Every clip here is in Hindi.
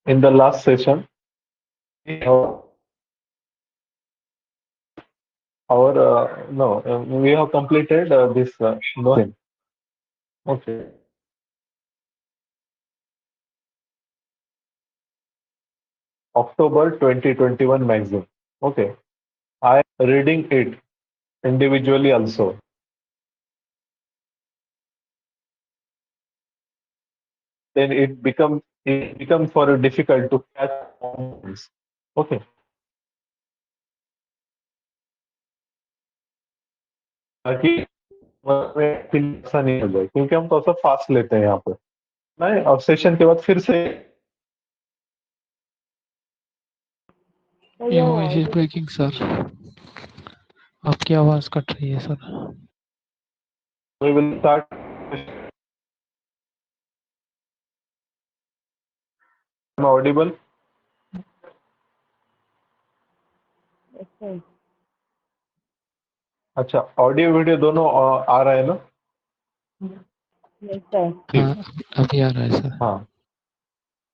In the last session, we have completed this no. Okay. October 2021 magazine. Okay. I reading it individually also. Then it become for difficult to catch points. Okay. ताकि में ऐसा नहीं हो जाए क्योंकि हम थोड़ा सा फास्ट लेते हैं यहाँ पे नहीं और सेशन के बाद फिर से Your voice is breaking, sir. आपकी आवाज कट रही है sir. we will start. Am I audible? अच्छा ऑडियो वीडियो दोनों आ रहा है ना? हाँ, अभी आ रहा है सर. हाँ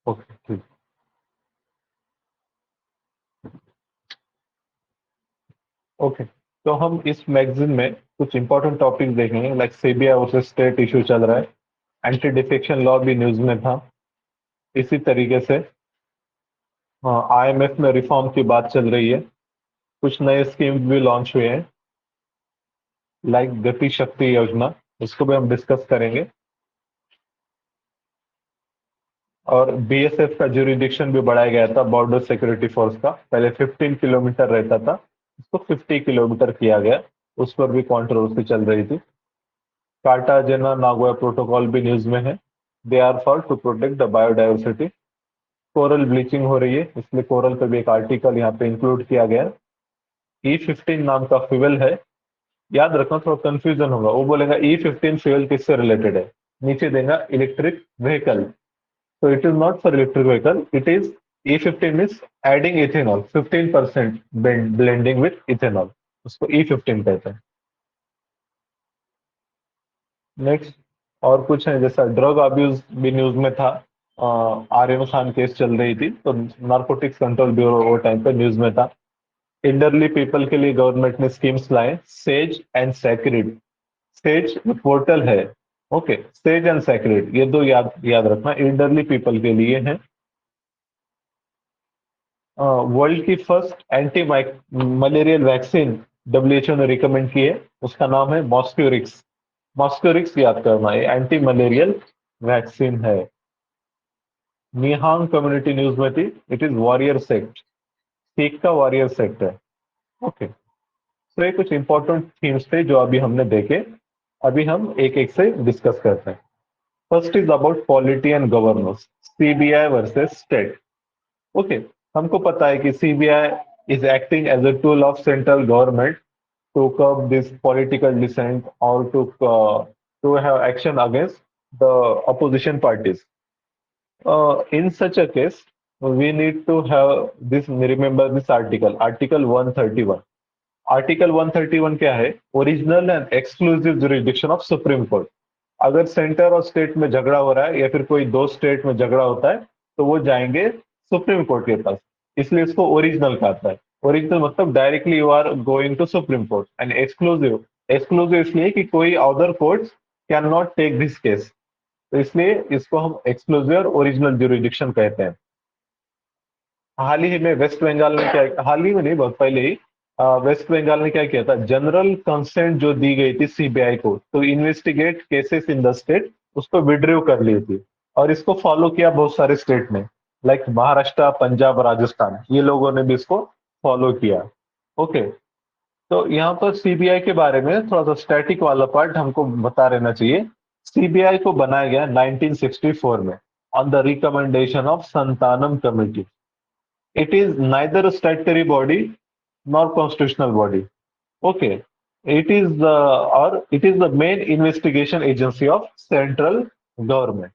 ओके ठीक. ओके तो हम इस मैगजीन में कुछ इंपॉर्टेंट टॉपिक देखेंगे like CBI versus state issue चल रहा है. एंटी डिफेक्शन लॉ भी न्यूज में था. इसी तरीके से आईएमएफ में रिफॉर्म की बात चल रही है. कुछ नए स्कीम्स भी लॉन्च हुए हैं लाइक गति शक्ति योजना. उसको भी हम डिस्कस करेंगे. और बीएसएफ का ज्यूरिडिक्शन भी बढ़ाया गया था बॉर्डर सिक्योरिटी फोर्स का. पहले 15 किलोमीटर रहता था उसको 50 किलोमीटर किया गया. उस पर भी कंट्रोवर्सी चल रही थी. कार्टाजेना नागोया प्रोटोकॉल भी न्यूज में है. They are for to protect the biodiversity. Coral bleaching हो रही है इसलिए कोरल पे भी एक आर्टिकल यहाँ पे इंक्लूड किया गया. E15 नाम का फ्यूल है. याद रखना थोड़ा कंफ्यूजन होगा. वो बोलेगा E15 फ्यूल किससे रिलेटेड है. नीचे देगा electric vehicle. So it is not for electric vehicle. It is E15 is adding ethanol, 15% blending with ethanol. उसको E15 कहते हैं. नेक्स्ट और कुछ है जैसा ड्रग अब्यूज भी न्यूज में था. आर्यन खान केस चल रही थी तो नार्कोटिक्स कंट्रोल ब्यूरो वो टाइम पे न्यूज में था. एल्डरली पीपल के लिए गवर्नमेंट ने स्कीम्स लाए सेज एंड सैक्रिड. सेज पोर्टल है. ओके सेज एंड सैक्रिड ये दो याद याद रखना एल्डरली पीपल के लिए है. वर्ल्ड की first anti malarial vaccine WHO ने रिकमेंड की है. उसका नाम है मॉस्क्यूरिक्स. मॉस्क्यूरिक्स याद करना है एंटी मलेरियल वैक्सीन है. निहांग कम्युनिटी न्यूज में थी. It is warrior sect. Sikh का वॉरियर सेक्ट है. ओके तो ये कुछ इंपॉर्टेंट थीम्स थे जो अभी हमने देखे. अभी हम एक एक से डिस्कस करते हैं. First is about polity and governance. CBI versus state. Okay हमको पता है कि CBI is acting as a tool of central government to curb this political dissent or to have action against the opposition parties. In such a case, we need to have this. Remember this article 131. Article 131 क्या है. Original and exclusive jurisdiction of supreme court. अगर सेंटर और स्टेट में झगड़ा हो रहा है या फिर कोई दो स्टेट में झगड़ा होता है तो वो जाएंगे सुप्रीम कोर्ट के पास. इसलिए इसको ओरिजिनल कहता है. ओरिजिनल मतलब directly you are going to supreme court. And exclusive exclusive इसलिए कि कोई other court can not take this case. तो इसलिए इसको हम एक्सक्लूसिव और ओरिजिनल जुरिडिक्शन कहते हैं. हाल ही में वेस्ट बंगाल ने क्या हाल ही में नहीं बहुत पहले ही वेस्ट बंगाल ने क्या किया था. जनरल कंसेंट जो दी गई थी सीबीआई को to investigate cases in the state उसको विड्रॉ कर ली थी. और इसको फॉलो किया बहुत सारे स्टेट ने लाइक महाराष्ट्र पंजाब राजस्थान. ये लोगों ने भी इसको फॉलो किया. ओके तो यहाँ पर सीबीआई के बारे में थोड़ा सा स्टैटिक वाला पार्ट हमको बता रहना चाहिए. सीबीआई को बनाया गया 1964 में on the recommendation of Santhanam committee. It is neither a statutory body nor constitutional body. Okay, it is the main investigation agency of central government.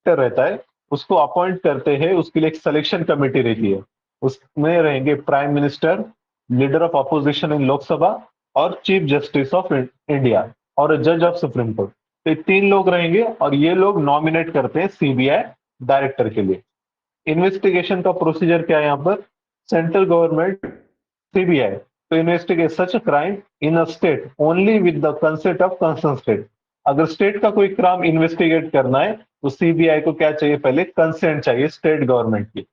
रहता है उसको अपॉइंट करते हैं. उसके लिए एक सिलेक्शन कमेटी रहती है. उसमें रहेंगे prime minister, leader of opposition in Lok Sabha और चीफ जस्टिस ऑफ इंडिया और जज ऑफ सुप्रीम कोर्ट. तो ये तीन लोग रहेंगे और ये लोग नॉमिनेट करते हैं सीबीआई डायरेक्टर के लिए. इन्वेस्टिगेशन का प्रोसीजर क्या है यहाँ पर? Central government CBI to investigate such a crime in a state only with the consent of concerned state. अगर स्टेट का कोई क्राइम इन्वेस्टिगेट करना है तो सीबीआई को क्या चाहिए? पहले कंसेंट चाहिए स्टेट गवर्नमेंट की।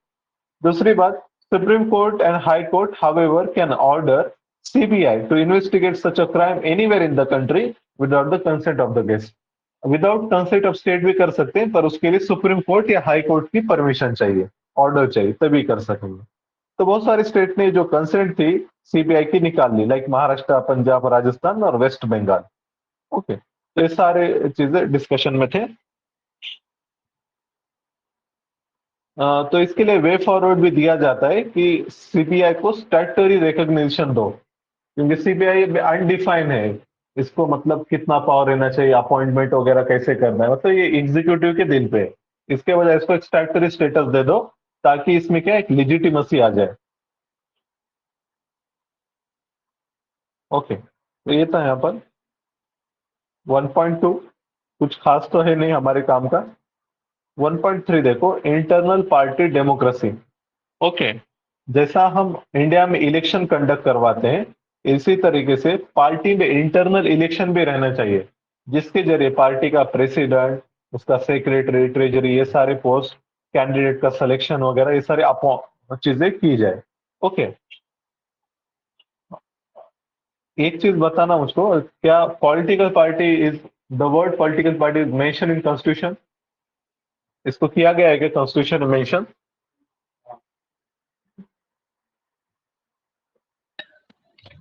दूसरी बात, supreme court and high court however can order CBI to investigate such a crime anywhere in the country without the consent of the guest. Without consent of state भी कर सकते हैं, पर उसके लिए सुप्रीम कोर्ट या हाई कोर्ट की परमिशन चाहिए, ऑर्डर चाहिए, तभी कर सकेंगे। तो बहुत सारे स्टेट ने जो कंसेंट थी सीबीआई की निकाल ली, लाइक महाराष्ट्र, पंजाब, राजस्थान और वेस्ट बंगाल। ओके, तो ये सारे चीजें डिस्कशन में थे। तो इसके लिए वे फॉरवर्ड भी दिया जाता है कि सीबीआई को स्टैट्यूटरी रिकॉग्निशन दो, क्योंकि सीबीआई अनडिफाइन है, इसको मतलब कितना पावर रहना चाहिए, अपॉइंटमेंट वगैरह कैसे करना है, मतलब ये एग्जीक्यूटिव के दिन पे है। इसके वजह इसको एक स्टैट्यूटरी स्टेटस दे दो ताकि इसमें क्या एक लिजिटिमेसी आ जाए। ओके, तो ये था यहाँ पर 1.2, कुछ खास तो है नहीं हमारे काम का। 1.3 देखो, इंटरनल पार्टी डेमोक्रेसी। ओके, जैसा हम इंडिया में इलेक्शन कंडक्ट करवाते हैं, इसी तरीके से पार्टी में इंटरनल इलेक्शन भी रहना चाहिए, जिसके जरिए पार्टी का प्रेसिडेंट, उसका सेक्रेटरी, ट्रेजरी, ये सारे पोस्ट, कैंडिडेट का सिलेक्शन वगैरह, ये सारे चीजें की जाए। ओके, एक चीज बताना मुझको, क्या political party is the word political party is mention in constitution? इसको किया गया है कि कॉन्स्टिट्यूशन में mention?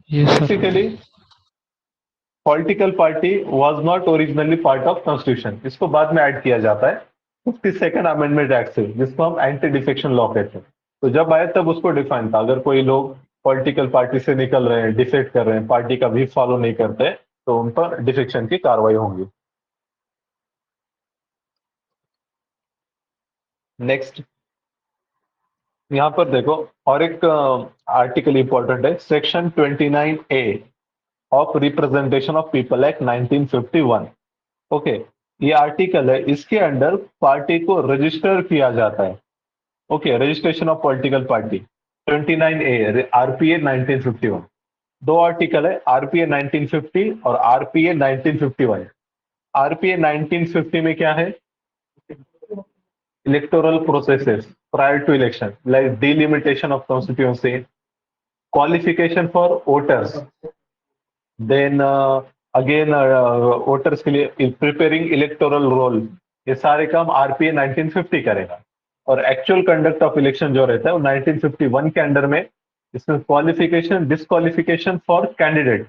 Yes, sir. Basically political party was not originally part of constitution, इसको बाद में ऐड किया जाता है 52nd अमेंडमेंट एक्ट से, जिसको हम एंटी डिफेक्शन लॉ कहते हैं। तो जब आया तब उसको डिफाइन था, अगर कोई लोग पॉलिटिकल पार्टी से निकल रहे हैं, डिफेक्ट कर रहे हैं, पार्टी का भी फॉलो नहीं करते, तो उन पर डिफेक्शन की कार्रवाई होंगी। नेक्स्ट, यहाँ पर देखो, और एक आर्टिकल इंपॉर्टेंट है, section 29A of representation of people act 1951। Okay, ये आर्टिकल है, इसके अंडर पार्टी को रजिस्टर किया जाता है। Okay, registration of political party 29A, RPA 1951। दो आर्टिकल है, आरपीए 1950 और आरपीए 1951। आरपीए 1950 में क्या है? Electoral processes prior to election, like delimitation of constituency, qualification for voters, then again voters के लिए प्रिपेयरिंग इलेक्टोरल रोल, ये सारे काम आरपीए 1950 करेगा। और एक्चुअल कंडक्ट ऑफ इलेक्शन जो रहता है वो 1951 के अंडर में, इसमें क्वालिफिकेशन डिस्क्वालिफिकेशन फॉर कैंडिडेट,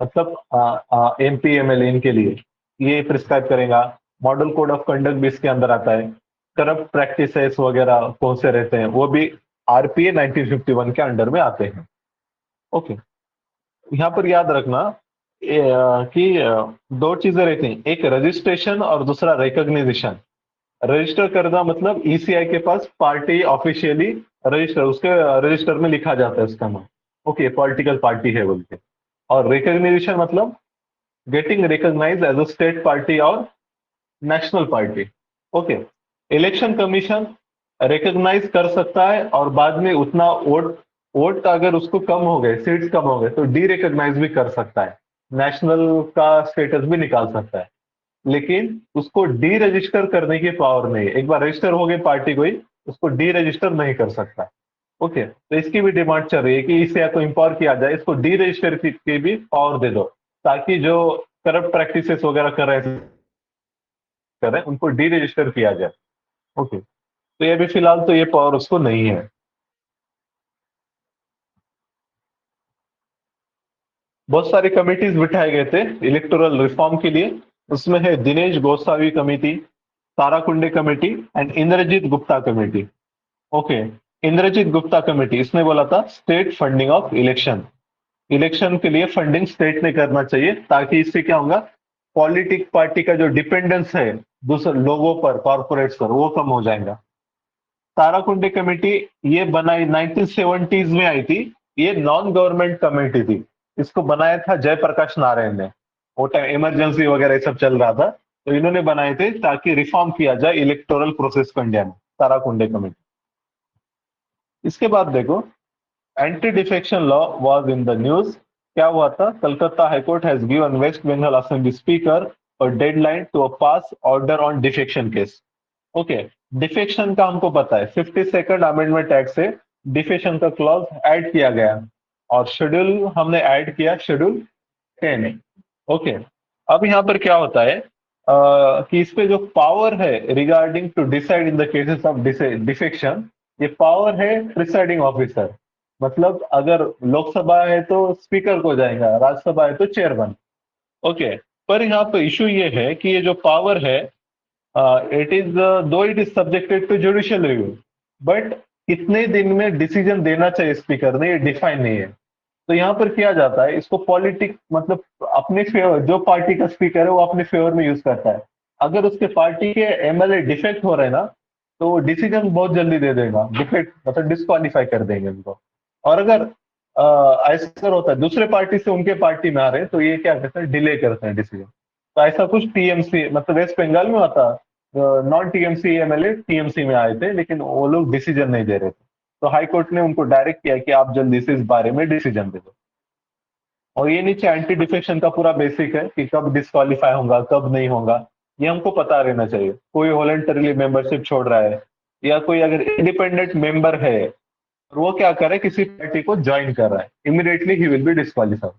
मतलब एमपी एमएलए इनके लिए ये प्रिस्क्राइब करेगा। मॉडल कोड ऑफ कंडक्ट भी इसके अंदर आता है। करप्ट प्रैक्टिसेस वगैरह कौन से रहते हैं वो भी आरपीए 1951 के अंडर में आते हैं। ओके, यहाँ पर याद रखना कि दो चीजें रहती हैं, एक रजिस्ट्रेशन और दूसरा रिकॉग्निशन। रजिस्टर करना मतलब ईसीआई के पास पार्टी ऑफिशियली रजिस्टर, उसके रजिस्टर में लिखा जाता है उसका नाम, ओके, पॉलिटिकल पार्टी है बोल के। और रिकॉग्निशन मतलब getting recognised as a state party और national party. Okay, election commission recognise कर सकता है और बाद में उतना वोट अगर उसको कम हो गए, सीट्स कम हो गए, तो डी रिकॉग्नाइज भी कर सकता है, नेशनल का स्टेटस भी निकाल सकता है, लेकिन उसको डी रजिस्टर करने की पावर नहीं है। एक बार रजिस्टर हो गई पार्टी कोई, उसको डी रजिस्टर नहीं कर सकता। ओके, तो इसकी भी डिमांड चल रही है कि इसे या तो इम्पावर किया जाए, इसको डी रजिस्टर की भी पावर दे दो, ताकि जो करप्ट प्रैक्टिसेस वगैरह कर रहे हैं उनको डी रजिस्टर किया जाए। ओके, तो ये भी फिलहाल तो ये पावर उसको नहीं है। बहुत सारे कमिटीज बिठाए गए थे इलेक्टोरल रिफॉर्म के लिए, उसमें है Dinesh Goswami committee, Tarkunde committee and Indrajit Gupta committee. Okay, Indrajit Gupta committee, इसने बोला था state funding of election, election के लिए फंडिंग स्टेट ने करना चाहिए, ताकि इससे क्या होगा, पॉलिटिक पार्टी का जो डिपेंडेंस है दूसरे लोगों पर, कॉर्पोरेट्स पर, वो कम हो जाएगा। ताराकुंडे कमेटी ये बनाई 1970s में आई थी, ये नॉन गवर्नमेंट कमेटी थी, इसको बनाया था जयप्रकाश नारायण ने, वो टाइम इमरजेंसी वगैरह ये सब चल रहा था, तो इन्होंने बनाए थे ताकि रिफॉर्म किया जाए इलेक्टोरल प्रोसेस को इंडिया में, ताराकुंडे कमेटी। इसके बाद देखो, anti defection law was in the news. क्या हुआ था? Calcutta high court has given West Bengal assembly speaker और deadline to pass order on defection case. Okay, defection का हमको पता है 52nd अमेंडमेंट एक्ट से डिफेक्शन का क्लॉज ऐड किया गया, और शेड्यूल हमने ऐड किया, शेड्यूल 10। ओके, अब यहाँ पर क्या होता है कि इस पे जो पावर है regarding to decide in the cases of defection, ये पावर है प्रिसाइडिंग ऑफिसर। मतलब अगर लोकसभा है तो स्पीकर को जाएगा, राज्यसभा है तो चेयरमैन। ओके, पर यहाँ पे इशू ये है कि ये जो पावर है, it is though it is subjected to judicial review, but कितने दिन में डिसीजन देना चाहिए स्पीकर ने, ये डिफाइन नहीं है। तो यहाँ पर किया जाता है इसको पॉलिटिक्स, मतलब अपने फेवर, जो पार्टी का स्पीकर है वो अपने फेवर में यूज करता है। अगर उसके पार्टी के एमएलए डिफेक्ट हो रहे हैं ना, तो वो डिसीजन बहुत जल्दी दे देगा, डिफेक्ट मतलब डिस्क्वालीफाई कर देंगे उनको। और अगर ऐसा होता है दूसरे पार्टी से उनके पार्टी में आ रहे हैं, तो ये क्या करते हैं, डिले करते हैं डिसीजन। तो ऐसा कुछ टीएमसी, मतलब वेस्ट बंगाल में होता, नॉन टीएमसी एमएलए टीएमसी में आए थे, लेकिन वो लोग डिसीजन नहीं दे रहे थे। तो हाई कोर्ट ने उनको डायरेक्ट किया कि आप जल्दी से इस बारे में डिसीजन दे दो। और ये नीचे एंटी डिफेक्शन का पूरा बेसिक है कि कब डिस्क्वालीफाई होगा, कब नहीं होगा, ये हमको पता रहना चाहिए। कोई वॉलंटरली मेंबरशिप छोड़ रहा है, या कोई अगर इंडिपेंडेंट मेंबर है और वो क्या करे, किसी पार्टी को ज्वाइन कर रहा है, immediately he will be disqualified.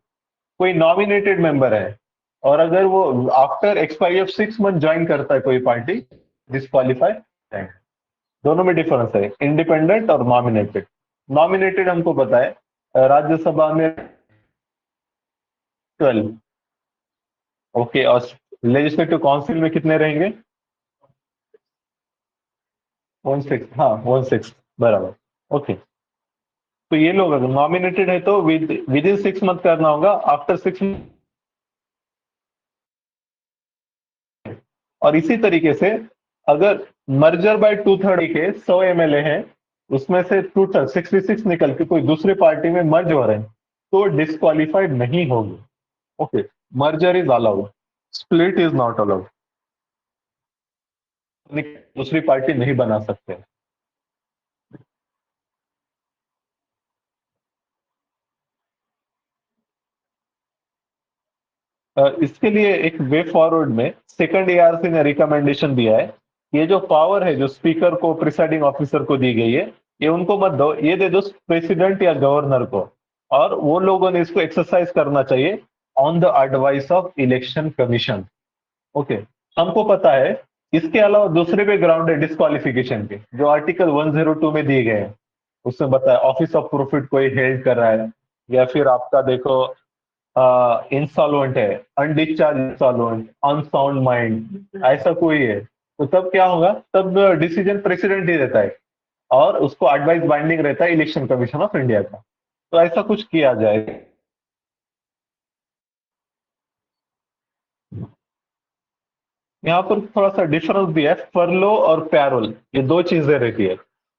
कोई नॉमिनेटेड मेंबर है और अगर वो after expiry of 6 month join करता है कोई पार्टी, डिस्क्वालीफाई है। दोनों में डिफरेंस है, इंडिपेंडेंट और नॉमिनेटेड। नॉमिनेटेड हमको पता है राज्यसभा में 12। ओके, और लेजिस्लेटिव काउंसिल में कितने रहेंगे? 1/6, हाँ 1/6 बराबर। ओके, तो ये लोग अगर नॉमिनेटेड है तो विद इन 6 मंथ करना होगा, आफ्टर 6 मंथ। और इसी तरीके से अगर मर्जर बाय 2/3 के 100 एमएलए हैं, उसमें से 2/3 66 निकल के कोई दूसरे पार्टी में मर्ज हो रहे हैं, तो डिस्क्वालीफाइड नहीं होगी। Okay, merger is allowed, split is not allowed. दूसरी पार्टी नहीं बना सकते। इसके लिए एक वे फॉरवर्ड में सेकंड एआरसी ने रिकमेंडेशन दिया है, ये जो पावर है जो स्पीकर को, प्रिसाइडिंग ऑफिसर को दी गई है, ये उनको मत दो, ये दे दो प्रेसिडेंट या गवर्नर को। और वो लोगों ने इसको एक्सरसाइज करना चाहिए on the advice of election commission. Okay, हमको पता है इसके अलावा दूसरे पे ग्राउंड है डिस्क्वालिफिकेशन के, जो आर्टिकल 102 में दिए गए हैं। उसमें बताया ऑफिस ऑफ प्रॉफिट कोई हेल्ड कर रहा है, या फिर आपका देखो इंसॉल्वेंट है, अनडिस्चार्ज इंसॉल्वेंट, अनसाउंड माइंड, ऐसा कोई है, तो तब क्या होगा, तब डिसीजन प्रेसिडेंट ही रहता है, और उसको एडवाइस बाइंडिंग रहता है इलेक्शन कमीशन ऑफ इंडिया का। तो ऐसा कुछ किया जाए। यहाँ पर थोड़ा सा डिफरेंस भी है, फरलो और पैरोल, ये दो चीजें रहती है।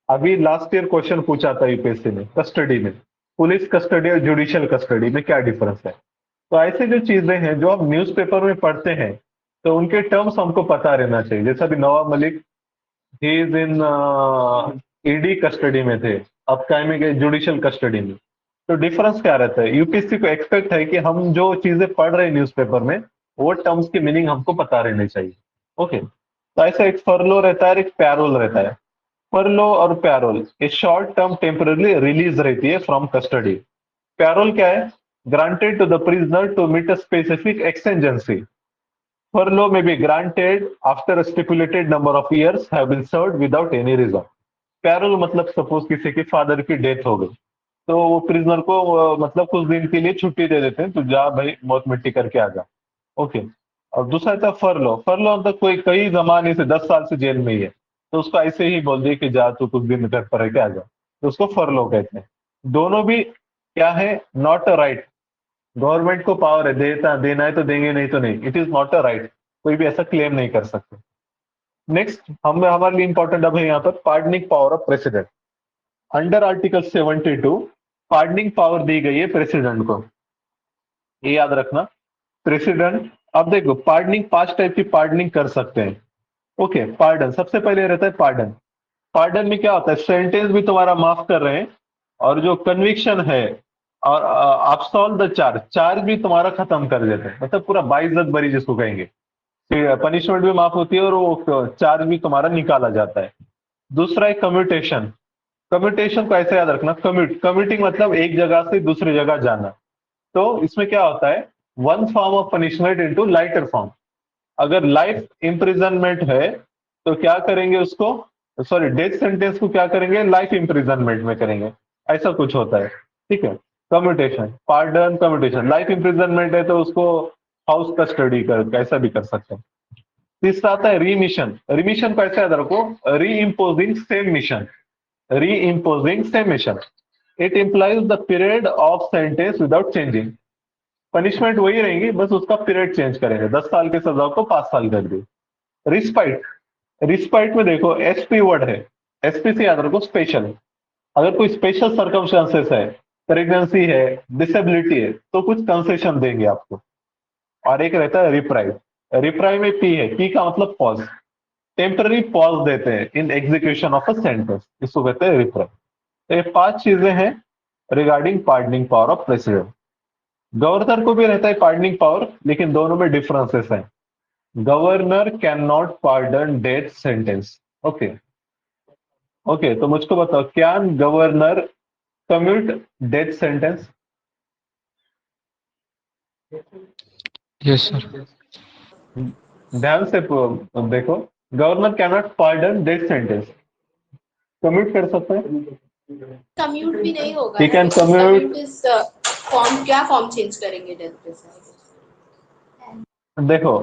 अभी लास्ट ईयर क्वेश्चन पूछा था यूपीएससी ने, कस्टडी में, पुलिस कस्टडी और जुडिशियल कस्टडी में क्या डिफरेंस है। तो ऐसे जो चीजें हैं जो हम न्यूज़पेपर में पढ़ते हैं, तो उनके टर्म्स हमको पता रहना चाहिए। जैसे अभी Nawab Malik, he is in ED custody में थे, अब क्या में गए, जुडिशियल कस्टडी में। तो डिफरेंस क्या रहता है, यूपीएससी को एक्सपेक्ट है कि हम जो चीजें पढ़ रहे हैं न्यूज़पेपर में, वो टर्म्स की मीनिंग हमको पता रहनी चाहिए। ओके, तो ऐसा एक फरलो रहता है और एक पैरोल रहता है। फरलो और पैरोल ये शॉर्ट टर्म टेम्पररी रिलीज रहती है फ्रॉम कस्टडी। पैरोल क्या है, granted to the prisoner to meet a specific exigency. Furlough may be granted after a stipulated number of years have been served without any reason. Parole मतलब सपोज किसी के फादर की डेथ हो गई, तो वो प्रिजनर को मतलब कुछ दिन के लिए छुट्टी दे देते हैं, तो जा भाई मौत मिट्टी करके आ जा। ओके, और दूसरा था फरलो। फरलो मतलब कोई कई जमाने से 10 साल से जेल में ही है, तो उसको ऐसे ही बोल दिए कि जा तू कुछ दिन घर पर रह के आ जा, तो उसको फरलो कहते हैं। दोनों भी क्या है, नॉट अ राइट। गवर्नमेंट को पावर है, देता देना है तो देंगे, नहीं तो नहीं, it is not a right. कोई भी ऐसा क्लेम नहीं कर सकते। नेक्स्ट हम हमारे लिए इंपॉर्टेंट अब है यहाँ पर pardoning power of president. Under article 72 pardoning power दी गई है प्रेसिडेंट को, ये याद रखना। प्रेसिडेंट, अब देखो पार्डनिंग 5 टाइप की पार्डनिंग कर सकते हैं। ओके, पार्डन सबसे पहले रहता है पार्डन। पार्डन में क्या होता है, सेंटेंस भी तुम्हारा माफ कर रहे हैं, और जो कन्विक्शन है और अब्सॉल्व द चार्ज, चार्ज भी तुम्हारा खत्म कर देते हैं, मतलब पूरा बाइज्जत बरी जिसको कहेंगे, पनिशमेंट भी माफ होती है और वो चार्ज भी तुम्हारा निकाला जाता है। दूसरा है कम्यूटेशन। कम्यूटेशन को ऐसे याद रखना, कम्यूटिंग मतलब एक जगह से दूसरी जगह जाना। तो इसमें क्या होता है, one form of punishment into lighter form. अगर लाइफ इम्प्रिजनमेंट है तो क्या करेंगे उसको, सॉरी डेथ सेंटेंस को क्या करेंगे, लाइफ इम्प्रिजनमेंट में करेंगे, ऐसा कुछ होता है। ठीक है, commutation, pardon, commutation. Life imprisonment है तो उसको हाउस कस्टडी कर ऐसा भी कर सकते हैं। तीसरा आता है रीमिशन। रिमिशन को ऐसे याद रखो, री इम्पोजिंग सेम मिशन, री imposing same mission. It implies the period of sentence without changing. Punishment वही रहेंगी, बस उसका पीरियड चेंज करेंगे, 10 साल की सजा को 5 साल कर दी। रिस्पाइट, रिस्पाइट में देखो एसपी वर्ड है, एसपी से याद रखो स्पेशल। अगर कोई स्पेशल सर्कमस्टांसेस है, प्रेगनेंसी है, डिसेबिलिटी है, तो कुछ कंसेशन देंगे आपको। और एक रहता है रिप्राइव। रिप्राइव में पी है, पी का मतलब पॉज, टेम्पररी पॉज देते हैं in execution of a sentence, इसको कहते हैं रिप्राइव। तो ये 5 चीजें हैं regarding pardoning power of president. Governor को भी रहता है पार्डनिंग पावर, लेकिन दोनों में डिफरेंसेस हैं। Governor can not pardon death sentence. Okay, okay, तो मुझको बताओ, can governor commute death sentence? Yes sir. ध्यान से देखो, governor can not pardon death sentence, commute कर सकते हैं? कम्यूट भी नहीं होगा ही ना, can because commute. commute is form, क्या फॉर्म चेंज करेंगे डेथ पे से? देखो,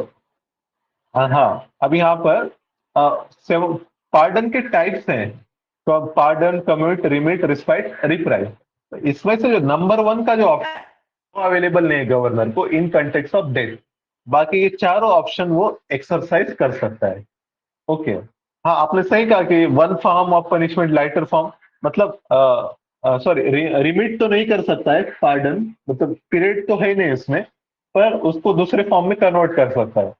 हाँ, अब यहाँ पर पार्डन के टाइप्स हैं, तो pardon, commute, remit, respite, reprieve. इसमें से जो नंबर 1 का जो ऑप्शन अवेलेबल नहीं है गवर्नर को इन कंटेक्स्ट ऑफ डेथ, बाकी ये चारों ऑप्शन वो एक्सरसाइज कर सकता है। ओके, हाँ, आपने सही कहा कि one form of punishment, lighter form, मतलब सॉरी, रिमिट तो नहीं कर सकता है पार्डन, मतलब पीरियड तो है नहीं इसमें, पर उसको दूसरे फॉर्म में कन्वर्ट कर सकता है।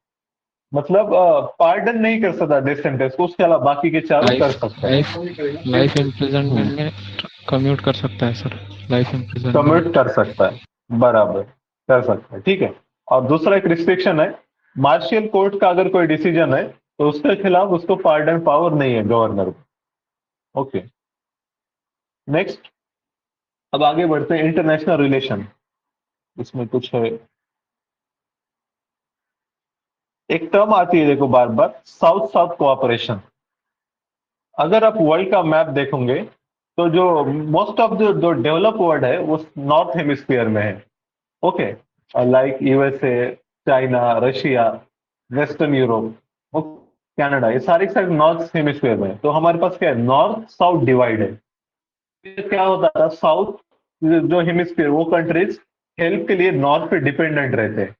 मतलब पार्डन नहीं कर सकता डेथ सेंटेंस को, उसके अलावा बाकी के चारों कर लाइफ सकता है। लाइफ लाइफ इम्प्रिजनमेंट में कम्यूट कर सकता है सर। लाइफ इम्प्रिजनमेंट कमिट कर सकता है, बराबर, कर सकता है, ठीक है। और दूसरा एक रिस्ट्रिक्शन है, मार्शियल कोर्ट का अगर कोई डिसीजन है तो उसके खिलाफ उसको पार्डन पावर नहीं है गवर्नर को। ओके, नेक्स्ट, अब आगे बढ़ते हैं इंटरनेशनल रिलेशन। इसमें कुछ है, एक टर्म आती है देखो बार बार, साउथ साउथ कोऑपरेशन। अगर आप वर्ल्ड का मैप देखोगे तो जो मोस्ट ऑफ जो डेवलप वर्ल्ड है वो नॉर्थ हेमिस्फीयर में है। Okay, like USA, China, Russia, western Europe, Canada, ये सारी साइड नॉर्थ हेमिस्फीयर में है। तो हमारे पास क्या है, नॉर्थ साउथ डिवाइड है। फिर क्या होता था, साउथ जो हेमिस्फीयर वो कंट्रीज हेल्प के लिए नॉर्थ पे डिपेंडेंट रहते हैं।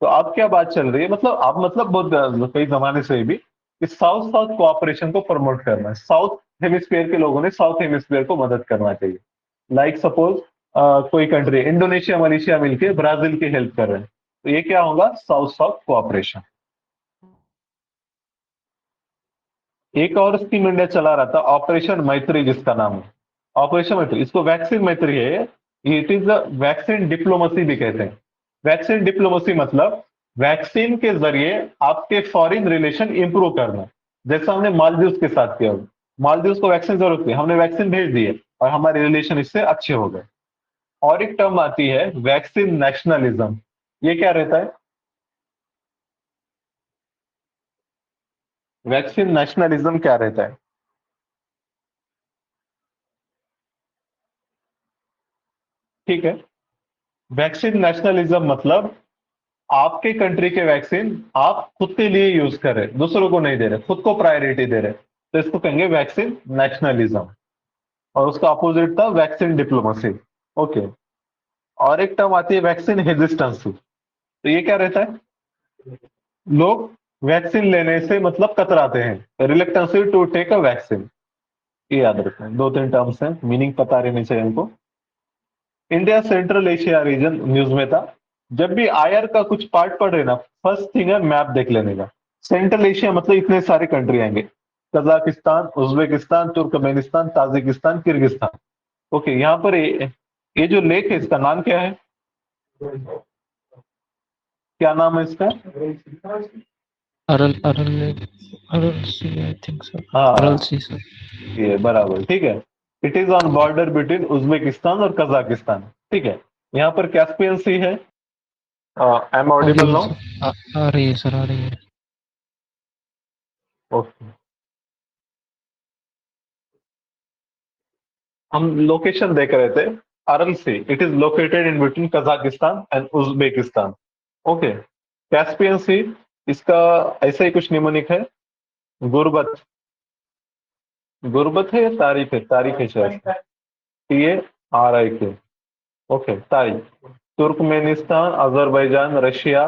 तो अब क्या बात चल रही है, मतलब अब मतलब बहुत कई जमाने से भी इस साउथ साउथ कोऑपरेशन को प्रमोट करना है। साउथ हेमिस्फीयर के लोगों ने साउथ हेमिस्फीयर को मदद करना चाहिए। लाइक सपोज कोई कंट्री, इंडोनेशिया, मलेशिया मिलके ब्राजील की हेल्प कर रहे हैं, तो ये क्या होगा, साउथ साउथ कोऑपरेशन। एक और स्कीम इंडिया चला रहा था, ऑपरेशन मैत्री जिसका नाम है। ऑपरेशन मैत्री, इसको वैक्सीन मैत्री है, it is a vaccine diplomacy भी कहते हैं। वैक्सीन डिप्लोमेसी मतलब वैक्सीन के जरिए आपके फॉरेन रिलेशन इंप्रूव करना, जैसा हमने मालदीव के साथ किया। मालदीव को वैक्सीन जरूरत थी, हमने वैक्सीन भेज दिए और हमारे रिलेशन इससे अच्छे हो गए। और एक टर्म आती है वैक्सीन नेशनलिज्म। ये क्या रहता है, वैक्सीन नेशनलिज्म क्या रहता है? ठीक है, वैक्सीन नेशनलिज्म मतलब आपके कंट्री के वैक्सीन आप खुद के लिए यूज कर रहे, दूसरों को नहीं दे रहे, खुद को प्रायोरिटी दे रहे, तो इसको कहेंगे वैक्सीन नेशनलिज्म। और उसका अपोजिट था वैक्सीन डिप्लोमेसी। ओके, और एक टर्म आती है वैक्सीन हेजिस्टेंसी। तो ये क्या रहता है, लोग वैक्सीन लेने से मतलब कतराते हैं, रिलेक्टेंसी टू टेक अ वैक्सीन। ये याद रखें, 2-3 टर्म्स हैं, मीनिंग पता रहनी चाहिए हमको। India central Asia region news में था। जब भी आयर का कुछ पार्ट पढ़ रहे ना, फर्स्ट थिंग है मैप देख लेने का। सेंट्रल एशिया मतलब इतने सारे कंट्री आएंगे, Kazakhstan, Uzbekistan, Turkmenistan, Tajikistan, Kyrgyzstan. Okay, यहाँ पर ये जो लेक है इसका नाम क्या है? क्या नाम है इसका? अरल अरल अरल सी आई थिंक सर, अरल हाँ, सी सर। ये बराबर, ठीक है। It is on border between Uzbekistan और कजाकिस्तान, ठीक है। यहाँ पर कैस्पियन सी है। I am audible audible now? Sir, आ रही है सर, आ रही है। ओके, हम लोकेशन देख रहे थे। Aral sea, it is located in between Kazakhstan and Uzbekistan. Okay, Caspian sea, इसका ऐसा ही कुछ निमोनिक है। गुरबत, गुरबत है या तारीख है? तारीख है शायद, TARIK। ओके, तारीख। Turkmenistan, Azerbaijan, Russia,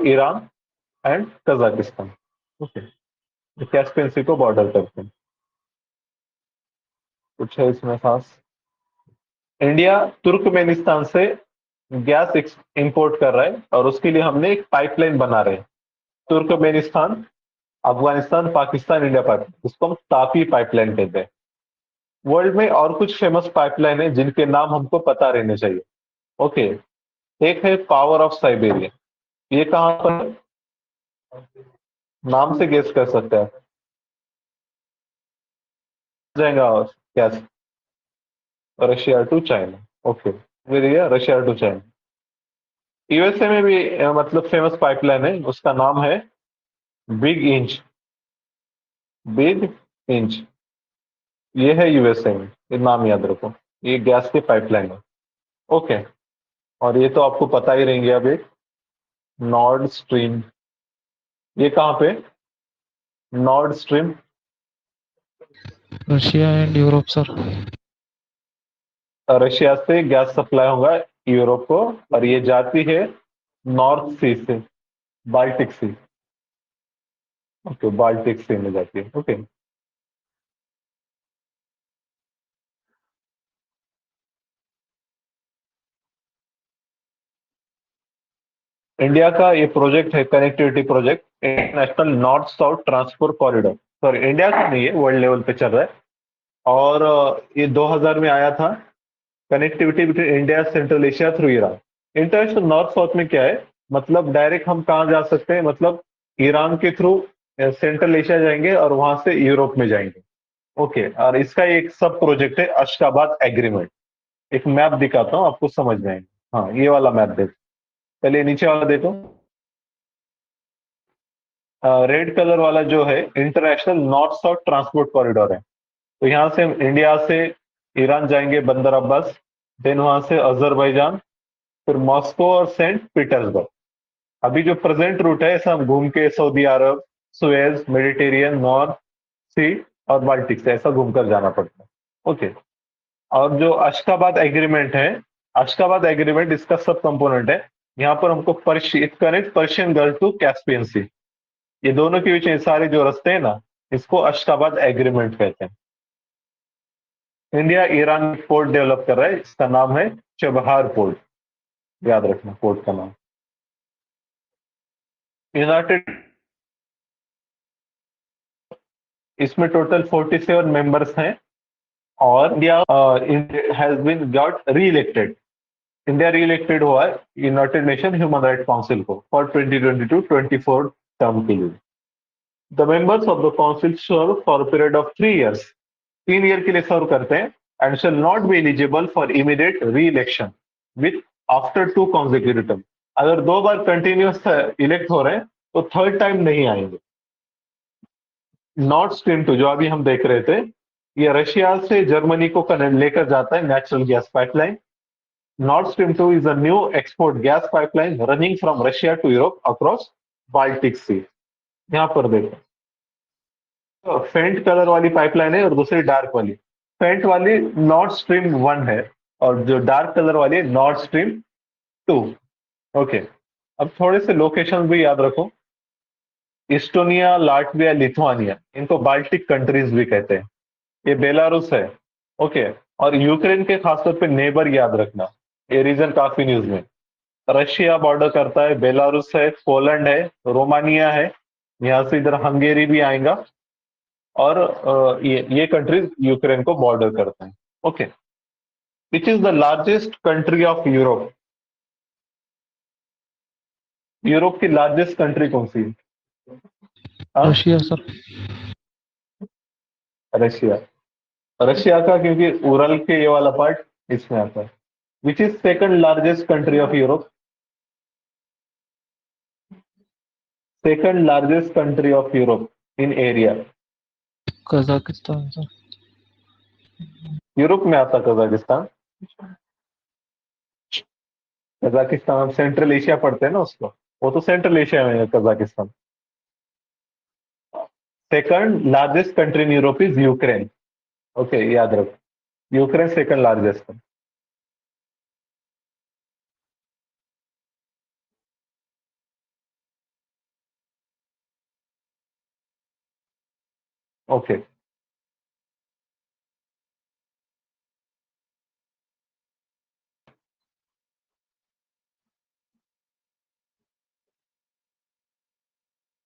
Iran and Kazakhstan. Okay, Caspian sea को बॉर्डर करते हैं। कुछ है इसमें खास? इंडिया तुर्कमेनिस्तान से गैस इंपोर्ट कर रहा है और उसके लिए हमने एक पाइपलाइन बना रहे हैं। Turkmenistan, Afghanistan, Pakistan, India pipeline, इसको हम तापी पाइपलाइन कहते हैं। वर्ल्ड में और कुछ फेमस पाइपलाइन है जिनके नाम हमको पता रहने चाहिए। ओके, एक है पावर ऑफ साइबेरिया। ये कहां पर है? नाम से गेस कर सकते हैं? जाएगा और क्या? Russia to China. Okay, Russia to China. USA में भी मतलब फेमस पाइपलाइन है, उसका नाम है बिग इंच। बिग इंच, ये है यूएसए में, ये नाम याद रखो। ये गैस की पाइपलाइन है। ओके, और ये तो आपको पता ही रहेंगे। अब एक नॉर्ड स्ट्रीम, ये कहाँ पे? Nord stream, Russia and Europe sir. Russia से गैस सप्लाई होगा यूरोप को, और ये जाती है नॉर्थ सी से, बाल्टिक सी। ओके, बाल्टिक सी में जाती है। ओके, इंडिया का ये प्रोजेक्ट है, connectivity project, international north south transport corridor. Sorry, India का नहीं है, वर्ल्ड लेवल पे चल रहा है। और ये 2000 में आया था। Connectivity between India central Asia through Iran. International north south में क्या है? मतलब डायरेक्ट हम कहाँ जा सकते हैं? मतलब ईरान के थ्रू सेंट्रल एशिया जाएंगे और वहां से यूरोप में जाएंगे। ओके, और इसका एक सब प्रोजेक्ट है अशकाबाद एग्रीमेंट। एक मैप दिखाता हूँ, आपको समझ में आएगा। हाँ, ये वाला मैप देखो, पहले नीचे वाला देखो। रेड कलर वाला जो है international north south transport corridor है। तो यहाँ से हम इंडिया से ईरान जाएंगे, बंदर अब्बास, देन वहां से अजरबैजान, फिर मॉस्को और सेंट पीटर्सबर्ग। अभी जो प्रेजेंट रूट है, ऐसा हम घूम के सऊदी अरब, सुएज, मेडिटेरियन, नॉर्थ सी और बाल्टिक से ऐसा घूमकर जाना पड़ता है। ओके, और जो अशकाबाद एग्रीमेंट है, अशकाबाद एग्रीमेंट इसका सब कंपोनेंट है। यहाँ पर हमको connect Persian Gulf to Caspian sea. ये दोनों के बीच ये सारे जो रास्ते हैं ना, इसको अशकाबाद एग्रीमेंट कहते हैं। इंडिया ईरान पोर्ट डेवलप कर रहा है, इसका नाम है चबहार पोर्ट। याद रखना पोर्ट का नाम। यूनाइटेड, इसमें टोटल 47 मेंबर्स हैं। और India has been got re elected. India re elected हुआ है United Nation Human Right Council को फॉर 2022-24 टर्म के लिए। The members of the council serve for period of 3 years, 3 year के लिए सर्व करते हैं, and shall not be eligible for immediate re election with after 2 consecutive term। अगर 2 बार कंटिन्यूस इलेक्ट हो रहे हैं तो थर्ड टाइम नहीं आएंगे। नॉर्थ स्ट्रीम 2 जो अभी हम देख रहे थे, ये रशिया से जर्मनी को लेकर जाता है natural gas pipeline. North Stream 2 is a new export gas pipeline running from Russia to Europe across Baltic sea. यहाँ पर देखो, तो फेंट कलर वाली पाइपलाइन है और दूसरी डार्क वाली। फेंट वाली नॉर्थ स्ट्रीम 1 है, और जो डार्क कलर वाली है नॉर्थ स्ट्रीम 2। ओके, अब थोड़े से लोकेशन भी याद रखो। इस्टोनिया, लाटविया, लिथुआनिया, इनको बाल्टिक कंट्रीज भी कहते हैं। ये बेलारूस है। ओके, और यूक्रेन के खासतौर पे नेबर याद रखना, ये रीजन काफी न्यूज में। रशिया बॉर्डर करता है, बेलारूस है, पोलैंड है, रोमानिया है, यहाँ से इधर हंगेरी भी आएगा, और ये कंट्रीज यूक्रेन को बॉर्डर करते हैं। Okay, which is the largest country of Europe? Europe की लार्जेस्ट कंट्री कौन सी है? हाँ? Russia sir. रशिया। रशिया का, क्योंकि उरल के ये वाला पार्ट इसमें आता है। Which is second largest country of Europe? Second largest country of Europe in area. Kazakhstan sir. Europe में आता कजाकिस्तान। कजाकिस्तान हम सेंट्रल एशिया पढ़ते हैं ना उसको, वो तो सेंट्रल एशिया में है Kazakhstan. Second largest country in Europe is Ukraine. Okay, याद रखो, यूक्रेन सेकंड लार्जेस्ट है। ओके,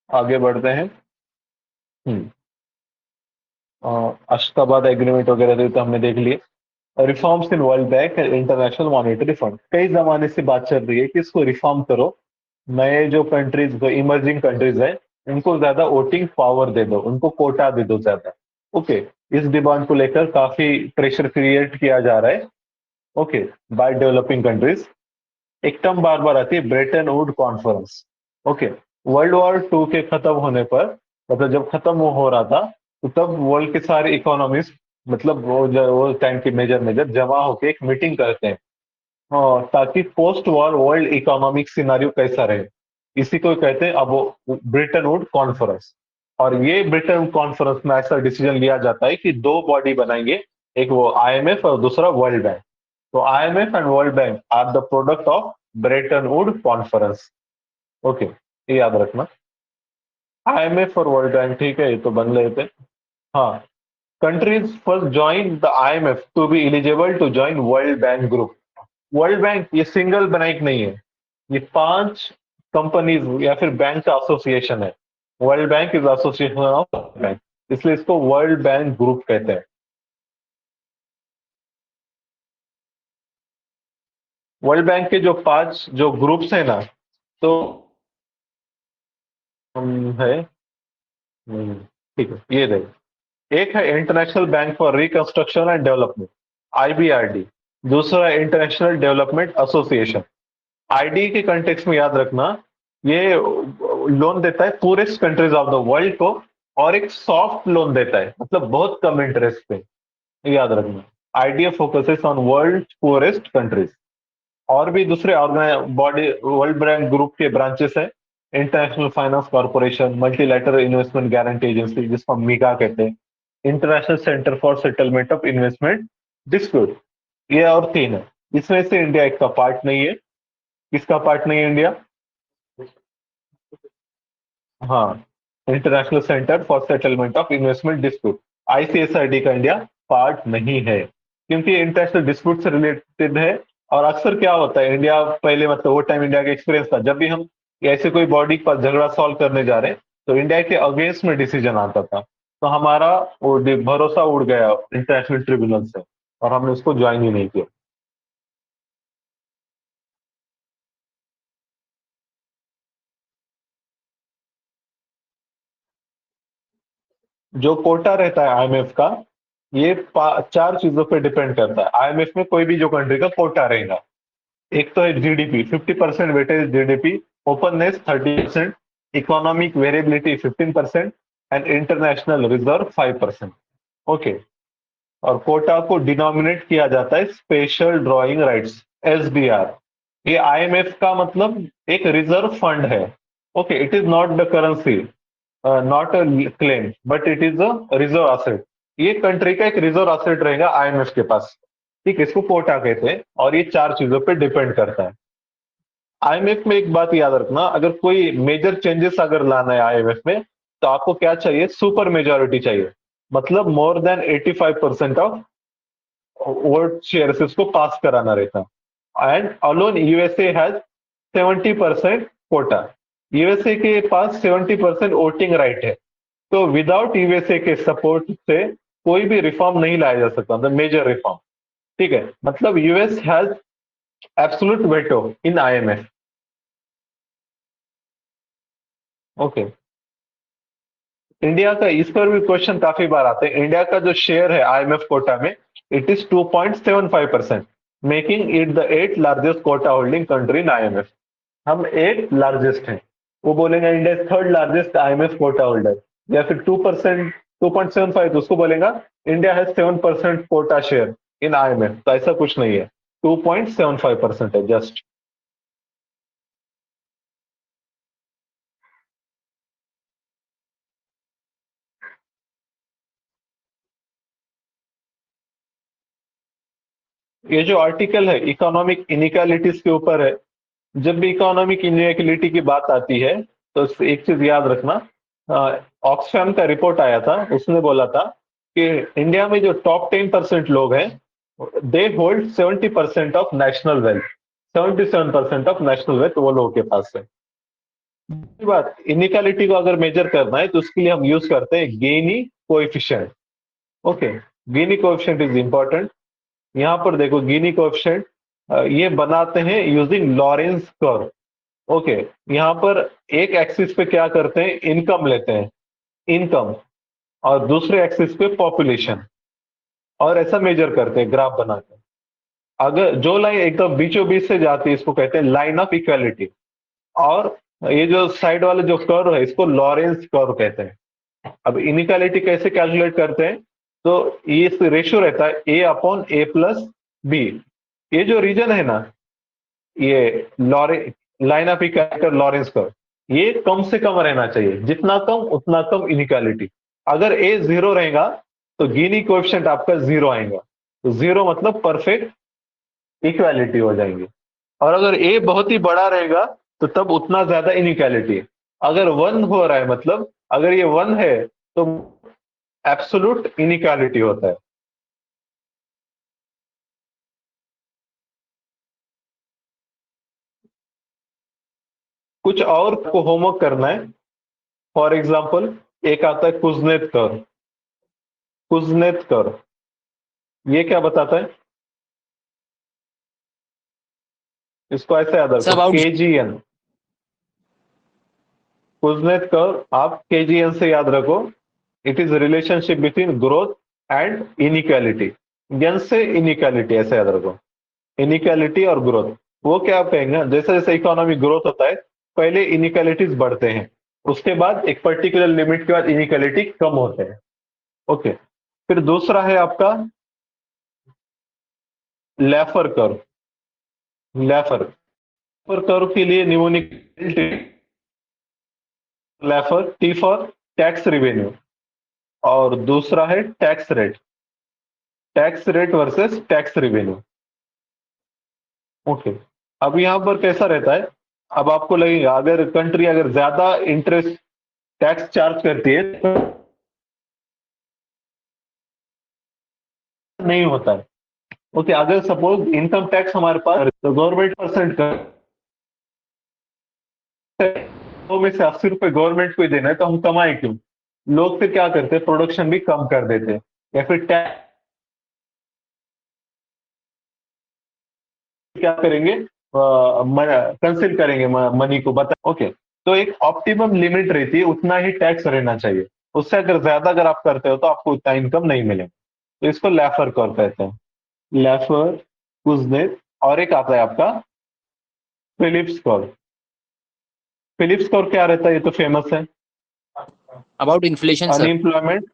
आगे बढ़ते हैं। हम्म अशगाबाद एग्रीमेंट वगैरह तो हमने देख लिए। Reforms in world bank and international monetary fund, कई जमाने से बात चल रही है कि इसको रिफॉर्म करो। नए जो कंट्रीज, जो इमर्जिंग कंट्रीज है, उनको ज्यादा वोटिंग पावर दे दो, उनको कोटा दे दो ज्यादा। ओके, इस डिमांड को लेकर काफी प्रेशर क्रिएट किया जा रहा है। Okay, by developing countries. एक टर्म बार बार आती है, Bretton Wood conference. Okay, world war two के खत्म होने पर, मतलब जब खत्म वो हो रहा था, तो तब वर्ल्ड के सारे इकोनॉमिस्ट, मतलब वो टाइम के मेजर मेजर जमा होकर एक मीटिंग करते हैं। हाँ, ताकि post war world economic scenario कैसा रहे। इसी को कहते हैं अब वो ब्रिटेन वुड कॉन्फ्रेंस। और ये ब्रिटेन कॉन्फ्रेंस में ऐसा डिसीजन लिया जाता है कि दो बॉडी बनाएंगे, एक वो आईएमएफ और दूसरा वर्ल्ड बैंक। तो IMF and world bank are the product of Bretton Wood conference. Okay, ये याद रखना। आईएमएफ और वर्ल्ड बैंक, ठीक है, ये तो बन लेते हैं। हाँ, countries first join the IMF to be eligible to join world bank group. World bank ये सिंगल बैंक नहीं है, ये 5 कंपनीज या फिर बैंक का एसोसिएशन है। World bank is association of bank, इसलिए इसको वर्ल्ड बैंक ग्रुप कहते हैं। वर्ल्ड बैंक के जो 5 जो ग्रुप्स है ना, तो है, ठीक है, ये देखो। एक है international bank for reconstruction and development, IBRD. दूसरा है इंटरनेशनल डेवलपमेंट एसोसिएशन। आईडी के कंटेक्स्ट में याद रखना, ये लोन देता है purest countries of the world को, और एक सॉफ्ट लोन देता है, मतलब बहुत कम इंटरेस्ट पे। ये याद रखना, IDF focuses on world poorest countries. और भी दूसरे organize body world bank group के ब्रांचेस है। International finance corporation, multilateral investment guarantee agency जिसको हम मीगा कहते हैं, international centre for settlement of investment dispute. ये और 3 है, इसमें से इंडिया एक का पार्ट नहीं है। किसका पार्ट नहीं है इंडिया? हाँ, International centre for settlement of investment Dispute, ICSID का इंडिया पार्ट नहीं है, क्योंकि इंटरनेशनल डिस्प्यूट से रिलेटेड है। और अक्सर क्या होता है, इंडिया पहले, मतलब वो टाइम इंडिया का एक्सपीरियंस था, जब भी हम ऐसे कोई बॉडी पर झगड़ा सॉल्व करने जा रहे हैं, तो इंडिया के अगेंस्ट में डिसीजन आता था। तो हमारा वो भरोसा उड़ गया इंटरनेशनल ट्रिब्यूनल से, और हमने उसको ज्वाइन ही नहीं किया। जो कोटा रहता है आईएमएफ का, ये 4 चीजों पे डिपेंड करता है। आईएमएफ में कोई भी जो कंट्री का कोटा रहेगा, एक तो है GDP, 50% weightage GDP, openness 30%, economic variability 15%, and international reserve 5%। Okay, और कोटा को डिनोमिनेट किया जाता है स्पेशल ड्रॉइंग राइट्स, एसडीआर। ये आईएमएफ का मतलब एक रिजर्व फंड है। Okay, it is not the currency, not a claim, but it is a reserve asset. ये कंट्री का एक रिजर्व एसेट रहेगा आईएमएफ के पास। ठीक है, इसको कोटा कहते हैं, और ये 4 चीजों पे डिपेंड करता है। आईएमएफ में एक बात याद रखना, अगर कोई मेजर चेंजेस अगर लाना है आईएमएफ में, तो आपको क्या चाहिए? सुपर मेजोरिटी चाहिए, मतलब more than 85% of vote share इसको पास कराना रहता है। And alone USA has 70% quota. USA के पास 70% वोटिंग राइट है। तो विदाउट यूएसए के सपोर्ट से कोई भी रिफॉर्म नहीं लाया जा सकता, द मेजर रिफॉर्म। ठीक है, मतलब US has absolute veto in IMF. Okay, India का इस पर भी क्वेश्चन काफी बार आते हैं। इंडिया का जो शेयर है आईएमएफ कोटा में, it is 2.75%, making it the 8th largest quota holding country in IMF. हम 8th लार्जेस्ट हैं, वो बोलेंगे India 3rd largest IMF quota holder, या फिर 2%, 2.75 तो उसको बोलेगा India has 7% quota share in IMF. तो ऐसा कुछ नहीं है, 2.75% है जस्ट। ये जो आर्टिकल है इकोनॉमिक इनइक्वालिटीज के ऊपर है। जब भी इकोनॉमिक इनइक्वालिटी की बात आती है तो एक चीज याद रखना, ऑक्सफैम का रिपोर्ट आया था, उसने बोला था कि इंडिया में जो टॉप 10% लोग हैं, they hold 70% of national wealth. 77% of national wealth वो लोगों के पास है। दूसरी बात, इनइक्वालिटी को अगर मेजर करना है तो उसके लिए हम यूज करते हैं गिनी coefficient. Okay, Guinea coefficient is important. यहाँ पर देखो गिनी कोएफिशिएंट ये बनाते हैं यूजिंग लॉरेंस कर्व। ओके, यहाँ पर एक एक्सिस पे क्या करते हैं, इनकम लेते हैं, इनकम, और दूसरे एक्सिस पे पॉपुलेशन, और ऐसा मेजर करते हैं ग्राफ बनाते हैं। अगर जो लाइन एकदम बीचों बीच से जाती है इसको कहते हैं लाइन ऑफ इक्वालिटी, और ये जो साइड वाला जो कर्व है इसको लॉरेंस कर्व कहते हैं। अब इनइक्वालिटी कैसे कैलकुलेट करते हैं, तो ये रेशियो रहता है ए अपॉन ए प्लस बी। ये जो रीजन है ना, ये line of equality Lawrence curve, ये कम से कम रहना चाहिए, जितना कम उतना कम इनइक्वालिटी। अगर ए 0 रहेगा तो गिनी कोएफिशिएंट आपका 0 आएगा, तो 0 मतलब परफेक्ट इक्वालिटी हो जाएंगे। और अगर ए बहुत ही बड़ा रहेगा तो तब उतना ज्यादा इनइक्वालिटी है। अगर 1 हो रहा है, मतलब अगर ये 1 है तो एब्सोल्यूट इनइक्वालिटी होता है। कुछ और को होमवर्क करना है। फॉर एग्जाम्पल, एक आता है कुजनेत कर्व। कुजनेत कर्व ये क्या बताता है, इसको ऐसे याद It's रखो, about केजीएन। कुजनेत कर्व आप केजीएन से याद रखो। It is relationship between growth and inequality. N से इनइक्वालिटी ऐसे याद रखो, इनइक्वालिटी और ग्रोथ। वो क्या कहेंगे, जैसे जैसे इकोनॉमी ग्रोथ होता है पहले इनइक्वालिटीज बढ़ते हैं, उसके बाद एक पर्टिकुलर लिमिट के बाद इनइक्वालिटी कम होते हैं। ओके, फिर दूसरा है आपका लैफर कर्व। लैफर कर्व के लिए mnemonic Laffer, T for tax revenue, और दूसरा है tax rate. Tax rate versus tax revenue. Okay, अब यहां पर कैसा रहता है, अब आपको लगेगा अगर कंट्री अगर ज्यादा इंटरेस्ट टैक्स चार्ज करती है तो नहीं होता है। ओके, अगर सपोज इनकम टैक्स हमारे पास तो गवर्नमेंट परसेंट का, तो में से 80 रुपए गवर्नमेंट को ही देना है तो हम कमाए क्यों। लोग फिर क्या करते हैं, प्रोडक्शन भी कम कर देते हैं, या फिर टैक्स क्या करेंगे, कंसील करेंगे मनी को, बता। ओके, तो एक ऑप्टिमम लिमिट रहती है, उतना ही टैक्स रहना चाहिए। उससे अगर ज्यादा अगर आप करते हो तो आपको उतना इनकम नहीं मिलेगा। तो इसको लैफर कर्व कहते हैं, लैफर, कुजनेत। और एक आता है आपका फिलिप्स कर्व। फिलिप्स कर्व क्या रहता है, ये तो फेमस है, about inflation, sir. Unemployment,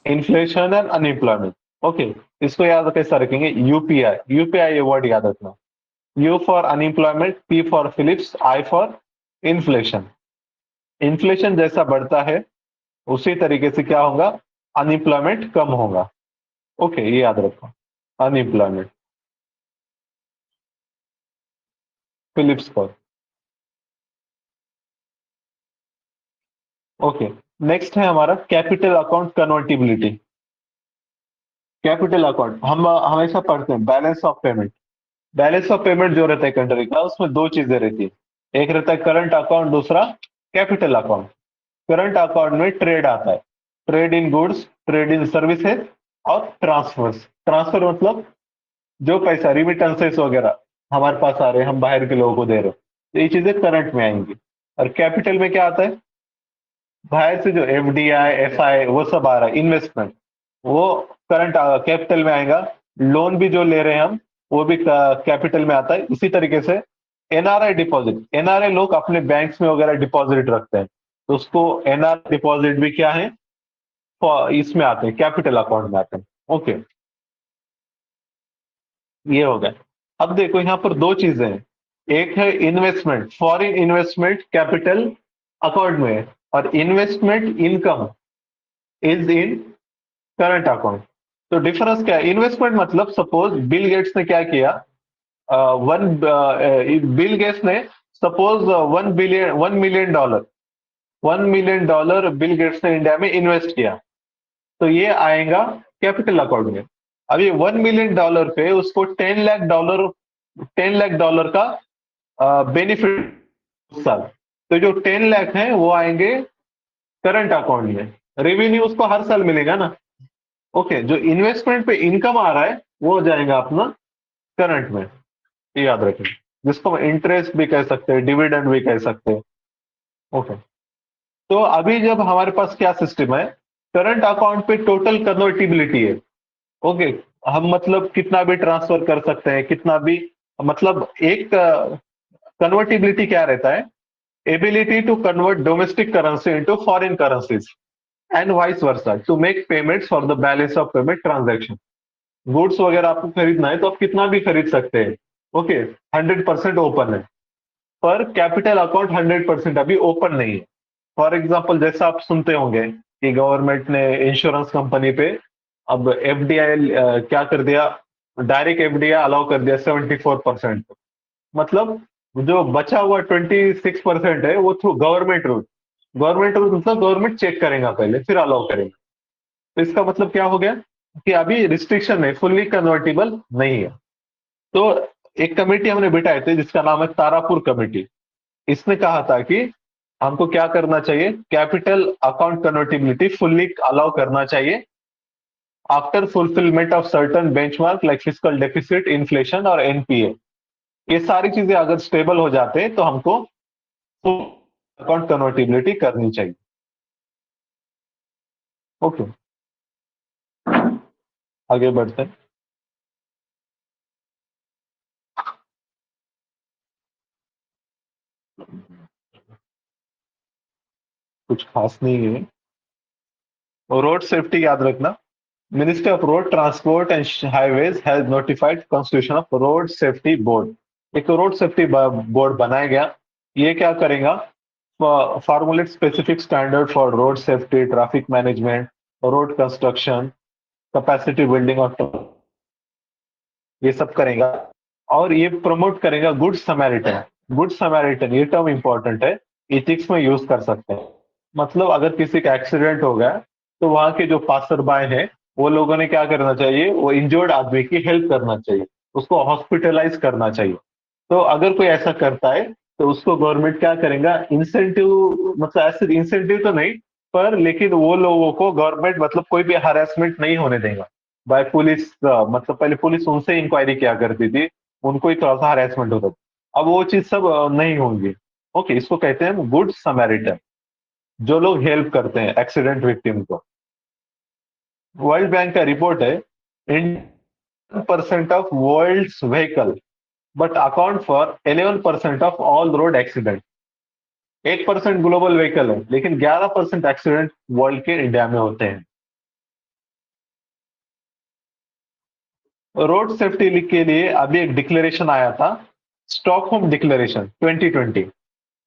inflation and unemployment. Okay, इसको याद कैसा रखेंगे, यूपीआई। यूपीआई ये वर्ड याद रखना, U for unemployment, P for Phillips, I for inflation. Inflation जैसा बढ़ता है उसी तरीके से क्या होगा, अनएम्प्लॉयमेंट कम होगा। ओके, ये याद रखो, unemployment, Phillips curve. Okay, next है हमारा capital account convertibility. Capital account हम हमेशा पढ़ते हैं balance of payment. Balance of payment जो रहता है कंट्री का, उसमें दो चीजें रहती है, एक रहता है करंट अकाउंट, दूसरा कैपिटल अकाउंट। करंट अकाउंट में ट्रेड आता है, trade in goods, trade in services और ट्रांसफर्स। ट्रांसफर मतलब जो पैसा रिमिटेंसेस वगैरह हमारे पास आ रहे हैं, हम बाहर के लोगों को दे रहे हैं, तो ये चीजें करंट में आएंगी। और कैपिटल में क्या आता है, बाहर से जो एफडीआई एफआई वो सब आ रहा है, इन्वेस्टमेंट, वो करंट कैपिटल में आएगा। लोन भी जो ले रहे हैं हम, वो भी कैपिटल में आता है। इसी तरीके से एनआरआई डिपॉजिट, एनआरआई लोग अपने बैंक्स में वगैरह डिपॉजिट रखते हैं, तो उसको एनआरआई डिपॉजिट भी क्या है, इसमें आते हैं, कैपिटल अकाउंट में आते हैं। ओके, ये हो गया। अब देखो यहाँ पर दो चीजें हैं, एक है investment, foreign investment capital account में है, और investment income is in current account. तो डिफरेंस क्या है, इन्वेस्टमेंट मतलब सपोज बिल गेट्स ने क्या किया, बिल गेट्स ने suppose 1 million dollar Bill Gates ने इंडिया में इन्वेस्ट किया, तो ये आएगा कैपिटल अकाउंट में। अब ये 1 मिलियन डॉलर पे उसको 10 लाख डॉलर का बेनिफिट साल, तो जो 10 लाख है वो आएंगे करंट अकाउंट में, रेवेन्यू उसको हर साल मिलेगा ना। ओके, जो इन्वेस्टमेंट पे इनकम आ रहा है वो हो जाएगा अपना करंट में, ये याद रखें, जिसको हम इंटरेस्ट भी कह सकते हैं, डिविडेंड भी कह सकते हैं। ओके, तो अभी जब हमारे पास क्या सिस्टम है, करंट अकाउंट पे टोटल कन्वर्टिबिलिटी है। ओके, हम मतलब कितना भी ट्रांसफर कर सकते हैं, कितना भी, मतलब एक कन्वर्टिबिलिटी क्या रहता है, ability to convert domestic currency into foreign currencies and vice versa to make payments for the balance of payment transaction. Goods वगैरह आपको खरीदना है तो आप कितना भी खरीद सकते हैं। ओके, 100% ओपन है, पर कैपिटल अकाउंट 100% अभी ओपन नहीं है। फॉर एग्जाम्पल, जैसा आप सुनते होंगे कि गवर्नमेंट ने इंश्योरेंस कंपनी पे अब एफडीआई क्या कर दिया, डायरेक्ट एफडीआई अलाउ कर दिया 74%। मतलब जो बचा हुआ 26% है वो through government rule, government rule मतलब गवर्नमेंट चेक करेगा पहले फिर अलाउ करेगा। तो इसका मतलब क्या हो गया कि अभी रिस्ट्रिक्शन है, फुल्ली कन्वर्टेबल नहीं है। तो एक कमेटी हमने बिठाए थे जिसका नाम है तारापुर कमेटी। इसने कहा था कि हमको क्या करना चाहिए, capital account convertibility fully allow करना चाहिए after fulfilment of certain benchmark like fiscal deficit, inflation और एनपीए। ये सारी चीजें अगर स्टेबल हो जाते हैं तो हमको अकाउंट कन्वर्टिबिलिटी करनी चाहिए। ओके, आगे बढ़ते हैं। कुछ खास नहीं है। रोड सेफ्टी याद रखना, ministry of road transport and highways has notified constitution of road safety board. एक रोड सेफ्टी बोर्ड बनाया गया, ये क्या करेगा, formulate specific standard for road safety, traffic management, road construction, capacity building और ये सब करेगा। और ये प्रमोट करेगा गुड समैरिटन। गुड समैरिटन ये टर्म इंपॉर्टेंट है, इथिक्स में यूज कर सकते हैं। मतलब अगर किसी का एक्सीडेंट हो गया तो वहां के जो पासर बाय हैं वो लोगों ने क्या करना चाहिए, वो इंजर्ड आदमी की हेल्प करना चाहिए, उसको हॉस्पिटलाइज करना चाहिए। तो अगर कोई ऐसा करता है तो उसको गवर्नमेंट क्या करेगा, इंसेंटिव, मतलब ऐसे इंसेंटिव तो नहीं, पर लेकिन वो लोगों को गवर्नमेंट मतलब कोई भी हरासमेंट नहीं होने देगा बाय पुलिस। मतलब पहले पुलिस उनसे इंक्वायरी किया करती थी, उनको ही थोड़ा सा हरासमेंट होता था, अब वो चीज सब नहीं होंगी। ओके, इसको कहते हैं गुड समैरिटन, जो लोग हेल्प करते हैं एक्सीडेंट विक्टिम को। वर्ल्ड बैंक का रिपोर्ट है, in 1% of world's vehicle but account for 11% of all road accident. 1% global vehicle है लेकिन 11% एक्सीडेंट वर्ल्ड के इंडिया में होते हैं। रोड सेफ्टी के लिए अभी एक डिक्लेरेशन आया था, स्टॉकहोम डिक्लेरेशन 2020।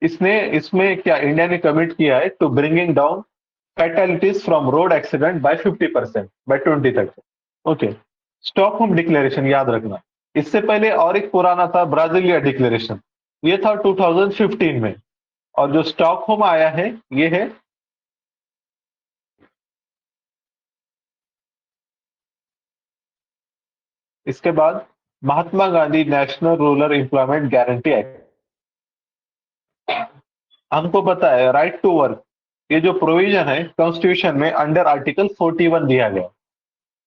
इसमें क्या इंडिया ने कमिट किया है to bringing down fatalities from road accident by 50% by 2030। Okay, Stockholm declaration याद रखना। इससे पहले और एक पुराना था, ब्राजीलिया डिक्लेरेशन, ये था 2015 में। और जो स्टॉकहोम आया है ये है इसके बाद Mahatma Gandhi National Rural Employment Guarantee Act. हमको पता है राइट टू वर्क, ये जो प्रोविजन है कॉन्स्टिट्यूशन में अंडर आर्टिकल 41 दिया गया।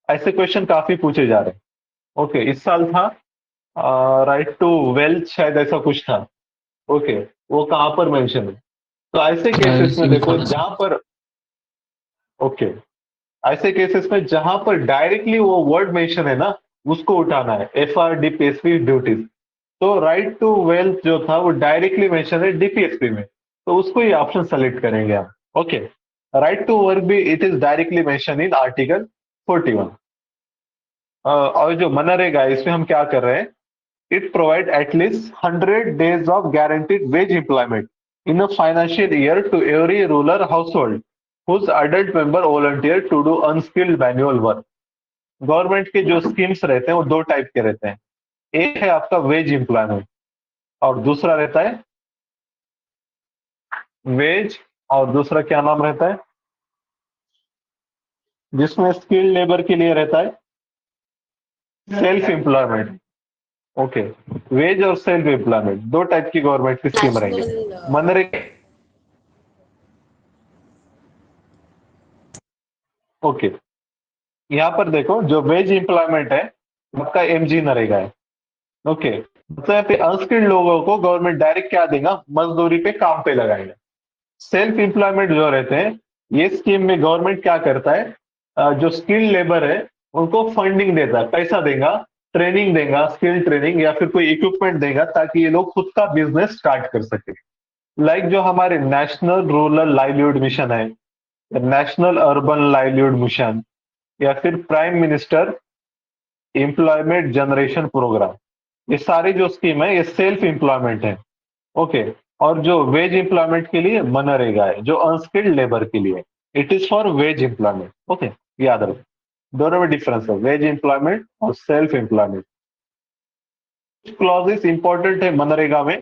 ऐसे क्वेश्चन काफी पूछे जा रहे हैं। ओके, इस साल था राइट टू वेल्थ, शायद ऐसा कुछ था। ओके, वो कहाँ पर मेंशन है? तो ऐसे I will केसेस में see देखो it. जहां पर, ओके, ऐसे केसेस में जहां पर डायरेक्टली वो वर्ड मेंशन है ना, उसको उठाना है, FRDPSP ड्यूटीज। तो राइट टू वेल्थ जो था वो डायरेक्टली मेंशन है DPSP में, तो उसको ये ऑप्शन सेलेक्ट करेंगे हम। ओके, राइट टू वर्क भी it is directly mention in article 41। और जो मनरेगा है इसमें हम क्या कर रहे हैं, it provide at least 100 days of guaranteed wage employment in a financial year to every rural household whose adult member volunteer to do unskilled manual work। Government के जो स्कीम्स रहते हैं वो दो टाइप के रहते हैं। एक है आपका वेज एम्प्लॉयमेंट और दूसरा रहता है वेज, और दूसरा क्या नाम रहता है जिसमें स्किल्ड लेबर के लिए रहता है, सेल्फ एम्प्लॉयमेंट। ओके, वेज और सेल्फ एम्प्लॉयमेंट दो टाइप की गवर्नमेंट की स्कीम रहेंगे। नेशनल मनरेगा, ओके, यहाँ पर देखो जो वेज एम्प्लॉयमेंट है आपका MG नरेगा है। ओके, मतलब यहाँ पे अनस्किल्ड लोगों को गवर्नमेंट डायरेक्ट क्या देगा, मजदूरी पे काम पे लगाएगा। सेल्फ एम्प्लॉयमेंट जो रहते हैं, ये स्कीम में गवर्नमेंट क्या करता है, जो स्किल्ड लेबर है उनको फंडिंग देता है, पैसा देगा, ट्रेनिंग देगा, स्किल ट्रेनिंग या फिर कोई इक्विपमेंट देगा ताकि ये लोग खुद का बिजनेस स्टार्ट कर सके। लाइक जो हमारे नेशनल रूरल लाइवलीहुड मिशन है, नेशनल अर्बन लाइवलीहुड मिशन, या फिर prime minister employment generation programme, ये सारी जो स्कीम है ये सेल्फ एम्प्लॉयमेंट है। ओके, और जो वेज एम्प्लॉयमेंट के लिए मनरेगा है, जो अनस्किल्ड लेबर के लिए, it is for wage employment. Okay, याद रखो दोनों में डिफरेंस है, वेज एम्प्लॉयमेंट और सेल्फ एम्प्लॉयमेंट। क्लॉजेस इंपॉर्टेंट है मनरेगा में,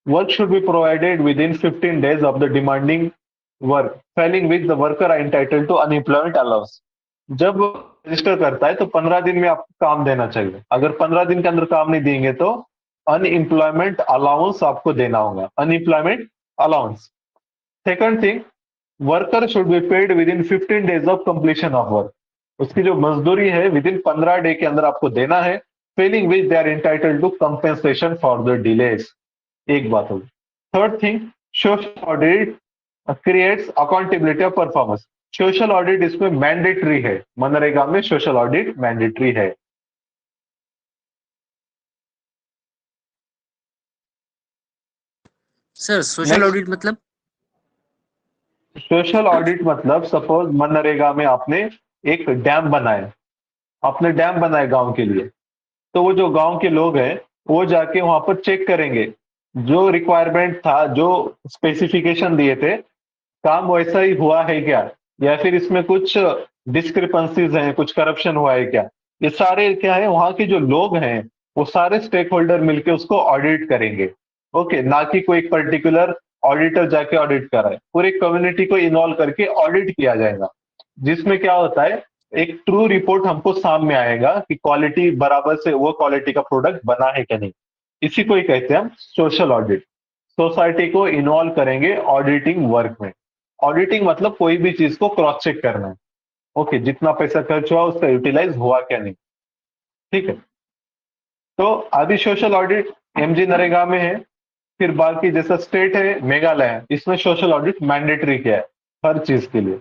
work should be provided with in 15 days of the demanding work failing with the worker are entitled to unemployment allowance. जब रजिस्टर करता है तो 15 दिन में आपको काम देना चाहिए। अगर 15 दिन के अंदर काम नहीं देंगे तो अनएम्प्लॉयमेंट अलाउंस आपको देना होगा, unemployment allowance. Second thing, worker should be paid with in 15 days of completion of work. उसकी जो मजदूरी है विद इन 15 डे के अंदर आपको देना है, failing which they are entitled to compensation for the delays. एक बात होगी। Third thing, social audit creates accountability of performance. Social audit इसमें मैंडेटरी है, मनरेगा में सोशल ऑडिट मैंडेटरी है। सर सोशल नेक्स्ट, ऑडिट मतलब? सोशल ऑडिट मतलब सपोज मनरेगा में आपने एक डैम बनाया, आपने डैम बनाया गांव के लिए, तो वो जो गांव के लोग हैं वो जाके वहां पर चेक करेंगे जो रिक्वायरमेंट था, जो स्पेसिफिकेशन दिए थे, काम वैसा ही हुआ है क्या, या फिर इसमें कुछ डिस्क्रिपेंसीज हैं, कुछ करप्शन हुआ है क्या। ये सारे क्या है, वहां के जो लोग हैं वो सारे स्टेक होल्डर मिलके उसको ऑडिट करेंगे। ओके, ना कि कोई पर्टिकुलर ऑडिटर जाके ऑडिट कराए, पूरी कम्युनिटी को इन्वॉल्व करके ऑडिट किया जाएगा, जिसमें क्या होता है, एक ट्रू रिपोर्ट हमको सामने आएगा कि क्वालिटी बराबर से वो क्वालिटी का प्रोडक्ट बना है क्या नहीं। इसी को ही कहते हैं हम सोशल ऑडिट। सोसाइटी को इन्वॉल्व करेंगे ऑडिटिंग वर्क में। ऑडिटिंग मतलब कोई भी चीज को क्रॉस चेक करना है। ओके, जितना पैसा खर्च हुआ उसका यूटिलाइज हुआ क्या नहीं। ठीक है, तो अभी सोशल ऑडिट MG नरेगा में है, फिर बाकी जैसा स्टेट है मेघालय है, इसमें सोशल ऑडिट मैंडेटरी किया है हर चीज के लिए।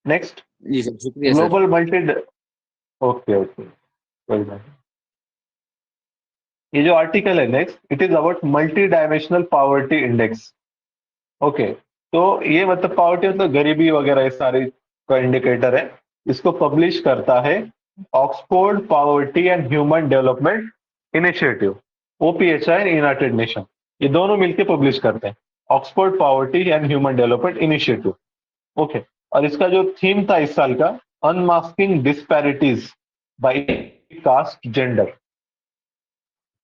नेक्स्ट, जी सर, शुक्रिया sir. Global multi, okay okay, कोई बात नहीं। ये जो आर्टिकल है next, it is about multi dimensional poverty index. Okay, तो ये मतलब पॉवर्टी मतलब गरीबी वगैरह ये सारी का इंडिकेटर है। इसको पब्लिश करता है Oxford poverty and human development initiative, OPHI, United Nation, ये दोनों मिलकर पब्लिश करते हैं, Oxford poverty and human development initiative. Okay, और इसका जो थीम था इस साल का, unmasking disparities by caste gender.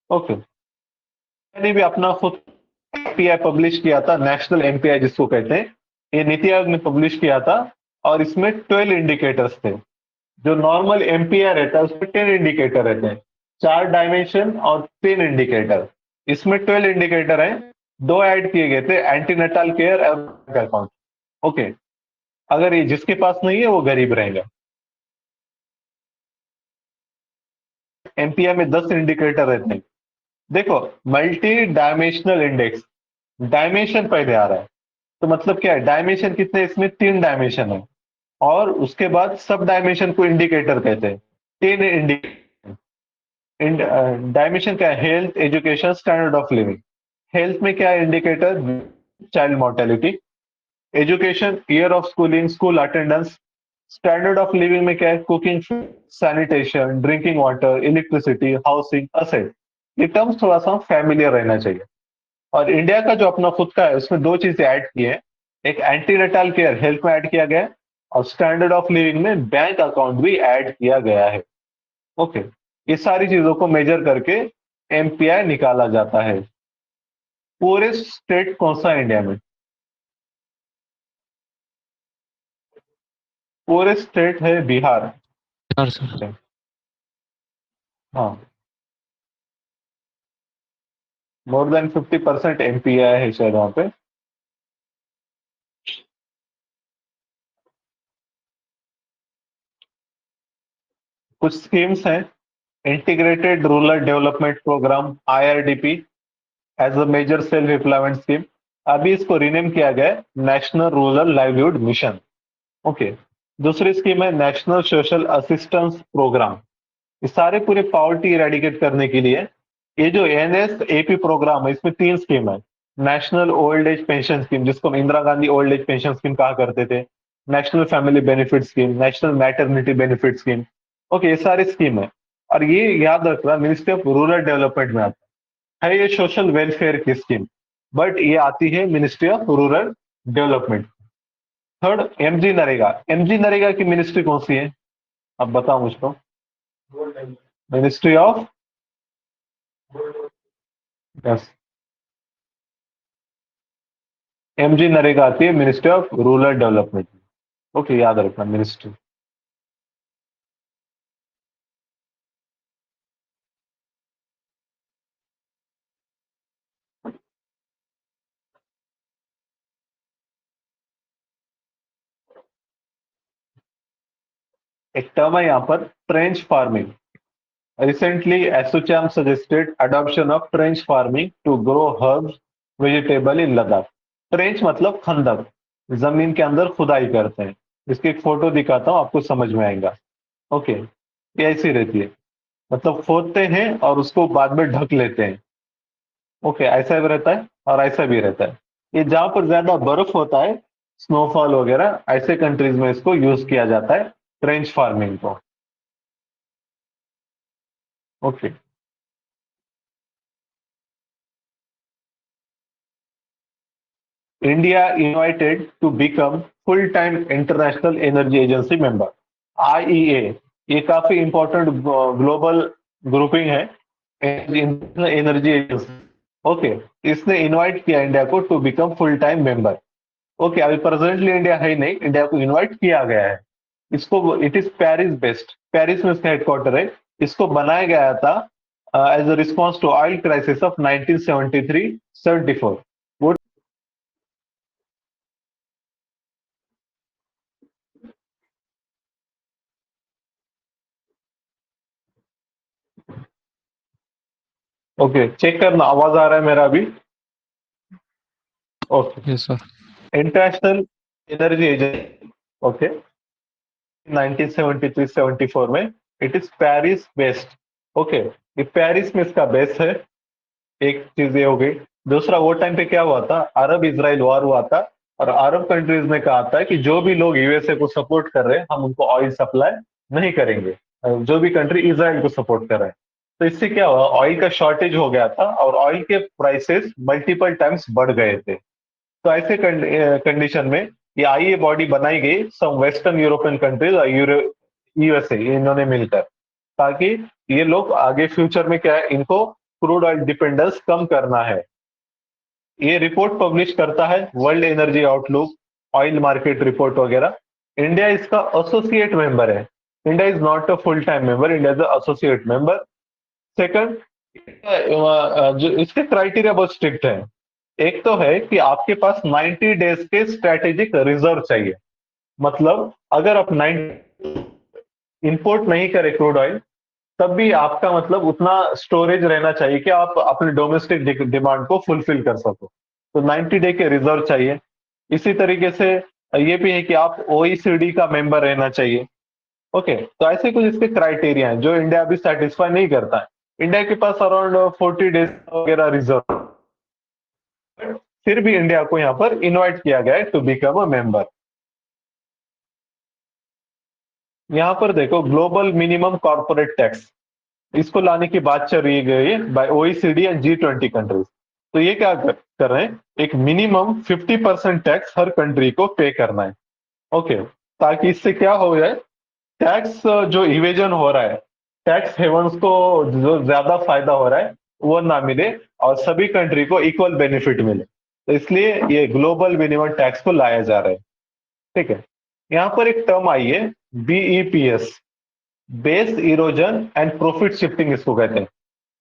Okay, मैंने भी अपना खुद MPI पब्लिश किया था, नेशनल MPI जिसको कहते हैं, ये नीति आयोग ने पब्लिश किया था, और इसमें 12 इंडिकेटर्स थे। जो नॉर्मल MPI रहता है उसमें 10 इंडिकेटर रहते हैं, 4 डायमेंशन और 3 इंडिकेटर। इसमें 12 इंडिकेटर है, दो ऐड किए गए थे, एंटीनेटाल केयर और बैंक अकाउंट। ओके, अगर ये जिसके पास नहीं है वो गरीब रहेगा। एमपीआई में 10 इंडिकेटर रहते हैं। देखो, मल्टी डायमेंशनल इंडेक्स, डायमेंशन पहले आ रहा है, तो मतलब क्या है, डायमेंशन कितने, इसमें 3 डायमेंशन है, और उसके बाद सब डायमेंशन को इंडिकेटर कहते हैं। 3 इंडिकेटर। डायमेंशन क्या है, health, education, standard of living. Health में क्या है indicator, child mortality. Education, year of schooling, school attendance. Standard of living में क्या है, cooking, sanitation, drinking water, electricity, housing, asset. ये टर्म्स थोड़ा सा फैमिलियर रहना चाहिए। और इंडिया का जो अपना खुद का है, उसमें 2 चीजें ऐड की है। एक एंटीनेटाल केयर हेल्थ में ऐड किया गया है, और स्टैंडर्ड ऑफ लिविंग में बैंक अकाउंट भी ऐड किया गया है। ओके, ये सारी चीजों को मेजर करके एमपीआई निकाला जाता है। पूरे स्टेट कौन सा है इंडिया में? पूरे स्टेट है बिहार। बिहार सर। हाँ, मोर देन 50% एमपीआई है शायद वहां पे। कुछ स्कीम्स हैं, integrated rural development programme, IRDP, as a major self employment scheme. अभी इसको रिनेम किया गया है national rural livelihood mission. Okay, दूसरी स्कीम है नेशनल सोशल असिस्टेंस प्रोग्राम। ये सारे पूरे पॉवर्टी इरेडिकेट करने के लिए ये जो एनएसएपी प्रोग्राम है, इसमें 3 स्कीम है। National old age pension scheme, जिसको हम Indira Gandhi old age pension scheme कहा करते थे, national family benefit scheme, national maternity benefit scheme. Okay, ये सारी स्कीम है, और ये याद रखना मिनिस्ट्री ऑफ रूरल डेवलपमेंट में आता है ये सोशल वेलफेयर की स्कीम, बट ये आती है ministry of rural development. Third, MG NREGA. MG NREGA की मिनिस्ट्री कौन सी है, अब बताओ मुझको। Ministry of, yes, MG NREGA आती है ministry of rural development. Okay, याद रखना मिनिस्ट्री। एक टर्म है यहाँ पर, trench farming. Recently ASSOCHAM suggested adoption of trench farming to grow herbs vegetable in Ladakh. Trench मतलब खंदक, जमीन के अंदर खुदाई करते हैं। इसकी एक फोटो दिखाता हूँ, आपको समझ में आएगा। ओके, ये ऐसी रहती है, मतलब खोदते हैं और उसको बाद में ढक लेते हैं। ओके, ऐसा भी रहता है और ऐसा भी रहता है। ये जहां पर ज्यादा बर्फ होता है, स्नोफॉल वगैरह, ऐसे कंट्रीज में इसको यूज किया जाता है, ट्रेंच फार्मिंग को। Okay, India invited to become full time international energy agency member, IEA. ये काफी इंपॉर्टेंट ग्लोबल ग्रुपिंग है, एनर्जी एजेंसी। ओके, इसने इनवाइट किया इंडिया को to become full time member. Okay, अभी प्रेजेंटली इंडिया है ही नहीं, इंडिया को इनवाइट किया गया है। इसको, it is Paris based, Paris में इसका हेडक्वार्टर है। इसको बनाया गया था as a response to oil crisis of 1973-74। वो, ओके, चेक करना, आवाज आ रहा है मेरा अभी? Okay, yes sir. International energy agency. Okay, 1973-74 में, it is Paris based. Okay, ये पेरिस में इसका बेस है। एक चीज ये हो गई। दूसरा, वो टाइम पे क्या हुआ था, अरब इजराइल वॉर हुआ था, और अरब कंट्रीज ने कहा था कि जो भी लोग यूएसए को सपोर्ट कर रहे हैं, हम उनको ऑयल सप्लाई नहीं करेंगे, जो भी कंट्री इजराइल को सपोर्ट कर रहे हैं। तो इससे क्या हुआ, ऑयल का शॉर्टेज हो गया था, और ऑयल के प्राइसेस मल्टीपल टाइम्स बढ़ गए थे। तो ऐसे कंडीशन में ये आईए बॉडी बनाई गई, सम वेस्टर्न यूरोपियन कंट्रीज और यूएसए, इन्होंने मिलकर, ताकि ये लोग आगे फ्यूचर में क्या है, इनको क्रूड ऑयल डिपेंडेंस कम करना है। ये रिपोर्ट पब्लिश करता है world energy outlook, oil market report वगैरह। इंडिया इसका एसोसिएट मेंबर है। India is not a full time member, India is associate member. Second, जो इसके क्राइटेरिया बहुत स्ट्रिक्ट है। एक तो है कि आपके पास 90 डेज के स्ट्रेटेजिक रिजर्व चाहिए। मतलब अगर आप 90 इंपोर्ट नहीं करे क्रूड ऑयल, तब भी आपका मतलब उतना स्टोरेज रहना चाहिए कि आप अपने डोमेस्टिक डिमांड को फुलफिल कर सको। तो 90 डे के रिजर्व चाहिए। इसी तरीके से ये भी है कि आप ओईसीडी का मेंबर रहना चाहिए। ओके, तो ऐसे कुछ इसके क्राइटेरिया हैं जो इंडिया अभी सेटिस्फाई नहीं करता है। इंडिया के पास अराउंड 40 डेज वगैरह रिजर्व, फिर भी इंडिया को यहाँ पर इनवाइट किया गया है टू बिकम अ मेंबर। यहाँ पर देखो, ग्लोबल मिनिमम कॉर्पोरेट टैक्स, इसको लाने की बात चल रही है bye OECD and G20 countries. तो ये क्या कर रहे हैं, एक मिनिमम 50% टैक्स हर कंट्री को पे करना है। ओके, ताकि इससे क्या हो जाए, टैक्स जो इवेजन हो रहा है, टैक्स हेवंस को जो ज्यादा फायदा हो रहा है वो ना मिले और सभी कंट्री को इक्वल बेनिफिट मिले। तो इसलिए ये ग्लोबल मिनिमम टैक्स को लाया जा रहा है। ठीक है, यहाँ पर एक टर्म आई है BEPS, base erosion and profit shifting इसको कहते हैं।